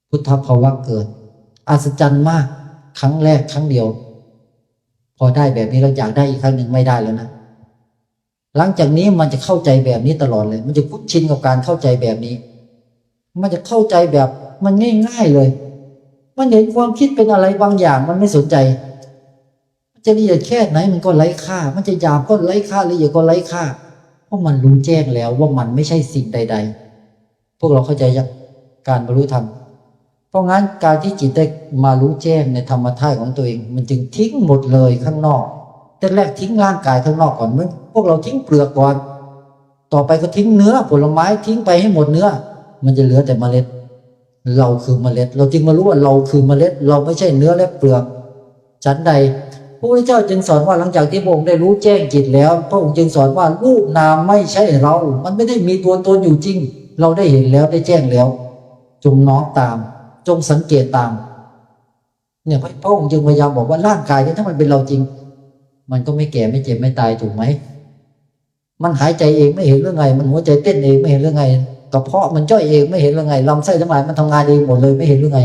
พุทธภาวะเกิดอัศจรรย์มากครั้งแรกครั้งเดียวพอได้แบบนี้เราอยากได้อีกครั้งหนึ่งไม่ได้แล้วนะหลังจากนี้มันจะเข้าใจแบบนี้ตลอดเลยมันจะคุ้นชินกับการเข้าใจแบบนี้มันจะเข้าใจแบบมันง่ายๆเลยมันเห็นความคิดเป็นอะไรบางอย่างมันไม่สนใจมันจะละเอียดแค่ไหนมันก็ไร้ค่ามันจะหยาบก็ไร้ค่าละเอียดก็ไร้ค่าเพราะมันรู้แจ้งแล้วว่ามันไม่ใช่สิ่งใดๆพวกเราเข้าใจยังการบรรลุธรรมเพราะงั้นการที่จิตได้มารู้แจ้งในธรรมธาตุของตัวเองมันจึงทิ้งหมดเลยข้างนอกแต่แรกทิ้งร่างกายข้างนอกก่อนเมื่อพวกเราทิ้งเปลือกก่อนต่อไปก็ทิ้งเนื้อผลไม้ทิ้งไปให้หมดเนื้อมันจะเหลือแต่เมล็ดเราคือเมล็ดเราจึงมารู้ว่าเราคือเมล็ดเราไม่ใช่เนื้อและเปลือกฉันใดพระพุทธเจ้าจึงสอนว่าหลังจากที่พระองค์ได้รู้แจ้งจิตแล้วพระองค์จึงสอนว่ารูปนามไม่ใช่เรามันไม่ได้มีตัวตนอยู่จริงเราได้เห็นแล้วได้แจ้งแล้วจงน้อมตามจงสังเกตตามเนี่ยพระองค์จึงพยายามบอกว่าร่างกายเนี่ยถ้ามันเป็นเราจริงมันก็ไม่แก่ไม่เจ็บไม่ตายถูกไหมมันหายใจเองไม่เห็นเรื่องไงมันหัวใจเต้นเองไม่เห็นเรื่องไงกระเพาะมันจ้อยเองไม่เห็นเรื่องไงลำไส้ทั้งหลายมันทำงานเองหมดเลยไม่เห็นเรื่องไง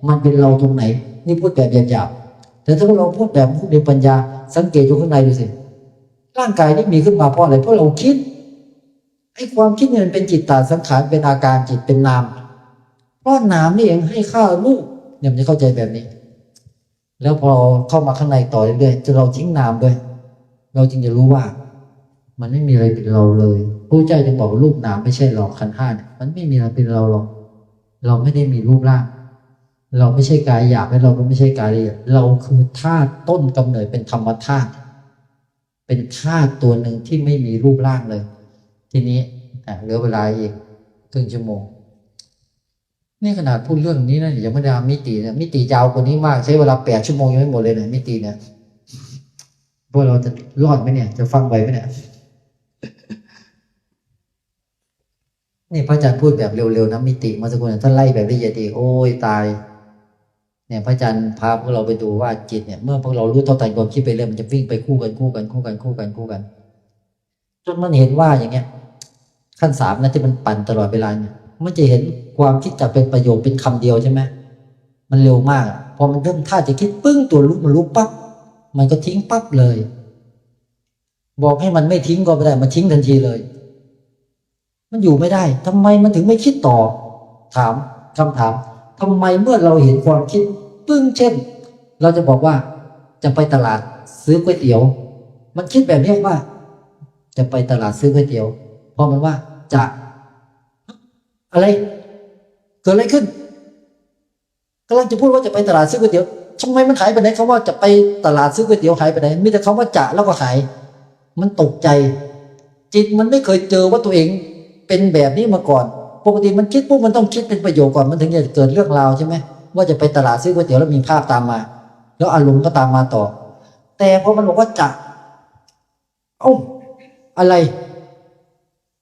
มันเป็นเราตรงไหนนี่พูดแบบหยาบๆแต่ถ้าเราพูดแบบพูดในปัญญาสังเกตอยู่ข้างในดูสิร่างกายนี่มีขึ้นมาเพราะอะไรเพราะเราคิดไอ้ความคิดเนี่ยมันเป็นจิตตสังขารเป็นอาการจิตเป็นนามเพราะนามนี่เองให้ค่ารูปเนี่ยมันจะเข้าใจแบบนี้แล้วพอเข้ามาข้างในต่อเรื่อยๆจนเราทิ้งนามด้วยเราจึงจะรู้ว่ามันไม่มีอะไรเป็นเราเลยพระเจ้าจึงบอกรูปนามไม่ใช่เราขันธ์ห้ามันไม่มีอะไรเป็นเราหรอกเราไม่ได้มีรูปร่างเราไม่ใช่กายหยาบและเราก็ไม่ใช่กายละเอียดเราคือธาตุต้นกำเนิดเป็นธรรมธาตุเป็นธาตุตัวหนึ่งที่ไม่มีรูปร่างเลยทีนี้เหลือเวลาอีกครึ่งชั่วโมงนี่ขนาดพูดเรื่องนี้นะยังไม่ได้มิตินะมิติยาวกว่านี้มากใช้เวลา8 ชั่วโมงยังไม่หมดเลยนะมิติเนี่ยพวกเราจะรอดไหมเนี่ยจะฟังไหวไหมเนี่ยนี่พระอาจารย์พูดแบบเร็วๆนะมิติมาสักคนท่านไล่แบบละเอียดดีโอ้ยตายเนี่ยพระอาจารย์พาพวกเราไปดูว่าจิตเนี่ยเมื่อพวกเรารู้เท่าทันความคิดไปเรื่อยมันจะวิ่งไปคู่กันจนมันเห็นว่าอย่างเงี้ยขั้น3นะที่มันปั่นตลอดเวลาเนี่ยมันจะเห็นความคิดจากเป็นประโยคเป็นคำเดียวใช่ไหมมันเร็วมากพอมันเริ่มท่าจะคิดปึ้งตัวรู้มันรู้ปั๊บมันก็ทิ้งปั๊บเลยบอกให้มันไม่ทิ้งก็ไม่ได้มันทิ้งทันทีเลยมันอยู่ไม่ได้ทำไมมันถึงไม่คิดต่อถามคำถามทำไมเมื่อเราเห็นความคิดปึ้งเช่นเราจะบอกว่าจะไปตลาดซื้อก๋วยเตี๋ยวมันคิดแบบนี้ว่าจะไปตลาดซื้อก๋วยเตี๋ยวพอมันว่าจะอะไรเกิดอะไรขึ้นกำลังจะพูดว่าจะไปตลาดซื้อก๋วยเตี๋ยวทำไมมันหายไปไหนคำว่าจะไปตลาดซื้อก๋วยเตี๋ยวหายไปไหนมีแต่คำว่าจะแล้วก็หายมันตกใจจิตมันไม่เคยเจอว่าตัวเองเป็นแบบนี้มาก่อนปกติมันคิดปุ๊บมันต้องคิดเป็นประโยคก่อนมันถึงจะเกิดเรื่องราวใช่ไหมว่าจะไปตลาดซื้อก๋วยเตี๋ยวแล้วมีภาพตามมาแล้วอารมณ์ก็ตามมาต่อแต่พอมันบอกว่าจะเอ้าอะไร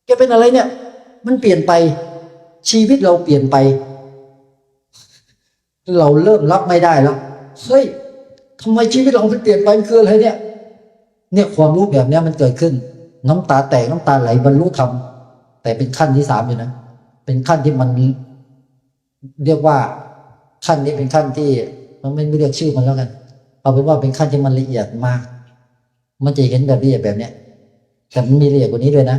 แกเป็นอะไรเนี่ยมันเปลี่ยนไปชีวิตเราเปลี่ยนไปเราเริ่มรับไม่ได้แล้วเฮ้ยทำไมชีวิตเราเปลี่ยนไปคืออะไรเนี่ยความรู้แบบนี้มันเกิดขึ้นน้ำตาแตกน้ำตาไหลบรรลุธรรมแต่เป็นขั้นที่3อยู่นะเป็นขั้นที่มันเรียกว่าขั้นนี้เป็นขั้นที่มันไม่เรียกชื่อมันแล้วกันเอาเป็นว่าเป็นขั้นที่มันละเอียดมากมันจะเห็นแบบละเอียดแบบเนี้ยแต่มันมีละเอียดกว่านี้ด้วยนะ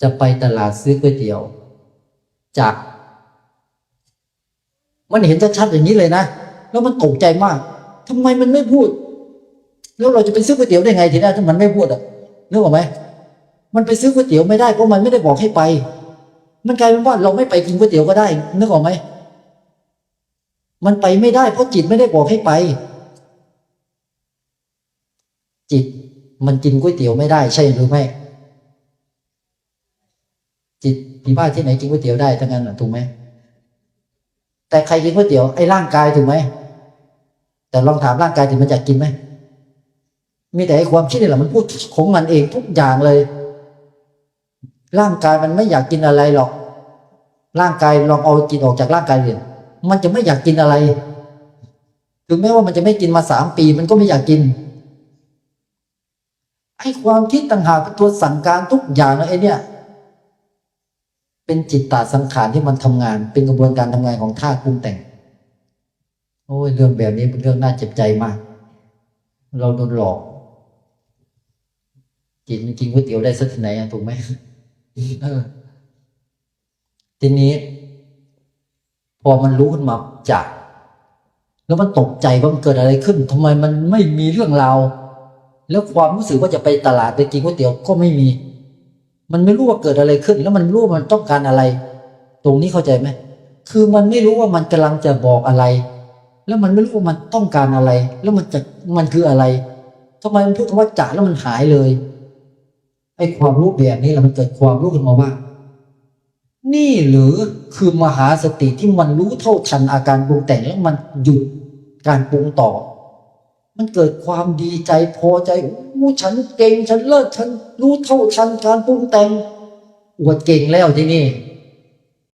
จะไปตลาดซื้อก๋วยเตี๋ยว จากมันเห็นชัดๆอย่างนี้เลยนะแล้วมันตกใจมากทำไมมันไม่พูดแล้วเราจะไปซื้อก๋วยเตี๋ยวได้ไงทีแรกถ้ามันไม่พูดอ่ะนึกออกไหมมันไปซื้อก๋วยเตี๋ยวไม่ได้เพราะมันไม่ได้บอกให้ไปมันกลายเป็นว่าเราไม่ไปกินก๋วยเตี๋ยวก็ได้นึกออกไหมมันไปไม่ได้เพราะจิตไม่ได้บอกให้ไปจิตมันกินก๋วยเตี๋ยวไม่ได้ใช่หรือไม่จิตที่บ้านที่ไหนกินก๋วยเตี๋ยวได้ทั้งนั้นถูกไหมแต่ใครกินก๋วยเตี๋ยวไอ้ร่างกายถูกไหมแต่ลองถามร่างกายถึงมันอยากกินไหมมีแต่ไอ้ความคิดนี่แหละมันพูดของมันเองทุกอย่างเลยร่างกายมันไม่อยากกินอะไรหรอกร่างกายลองเอาจิตออกจากร่างกายเลยมันจะไม่อยากกินอะไรถึงแม้ว่ามันจะไม่กินมา3 ปีมันก็ไม่อยากกินไอ้ความคิดต่างหากเป็นตัวสั่งการทุกอย่างนะไอ้เนี่ยเป็นจิตตสังขารที่มันทำงานเป็นกระบวนการทำงานของธาตุปรุงแต่งโอ้ยเรื่องแบบนี้เป็นเรื่องน่าเจ็บใจมากเราโดนหลอกจิตมันกินก๋วยเตี๋ยวได้สักที่ไหนถูกไหมทีนี้พอมันรู้ขึ้นมาจากแล้วมันตกใจว่ามันเกิดอะไรขึ้นทำไมมันไม่มีเรื่องราวแล้วความรู้สึกว่าจะไปตลาดไปกินก๋วยเตี๋ยวก็ไม่มีมันไม่รู้ว่าเกิดอะไรขึ้นแล้วมันรู้ว่ามันต้องการอะไรตรงนี้เข้าใจไหมคือมันไม่รู้ว่ามันกำลังจะบอกอะไรแล้วมันไม่รู้ว่ามันต้องการอะไรแล้วมันคืออะไรทำไมมันพูดคำว่าจะแล้วมันหายเลยไอ้ความรู้แบบนี้แหละมันเกิดความรู้ขึ้นมาว่านี่หรือคือมหาสติที่มันรู้เท่าทันอาการปรุงแต่งแล้วมันหยุดการปรุงต่อมันเกิดความดีใจพอใจโอ้ฉันเก่งฉันเลิศฉันรู้เท่าทันการปรุงแต่งอวดเก่งแล้วที่นี่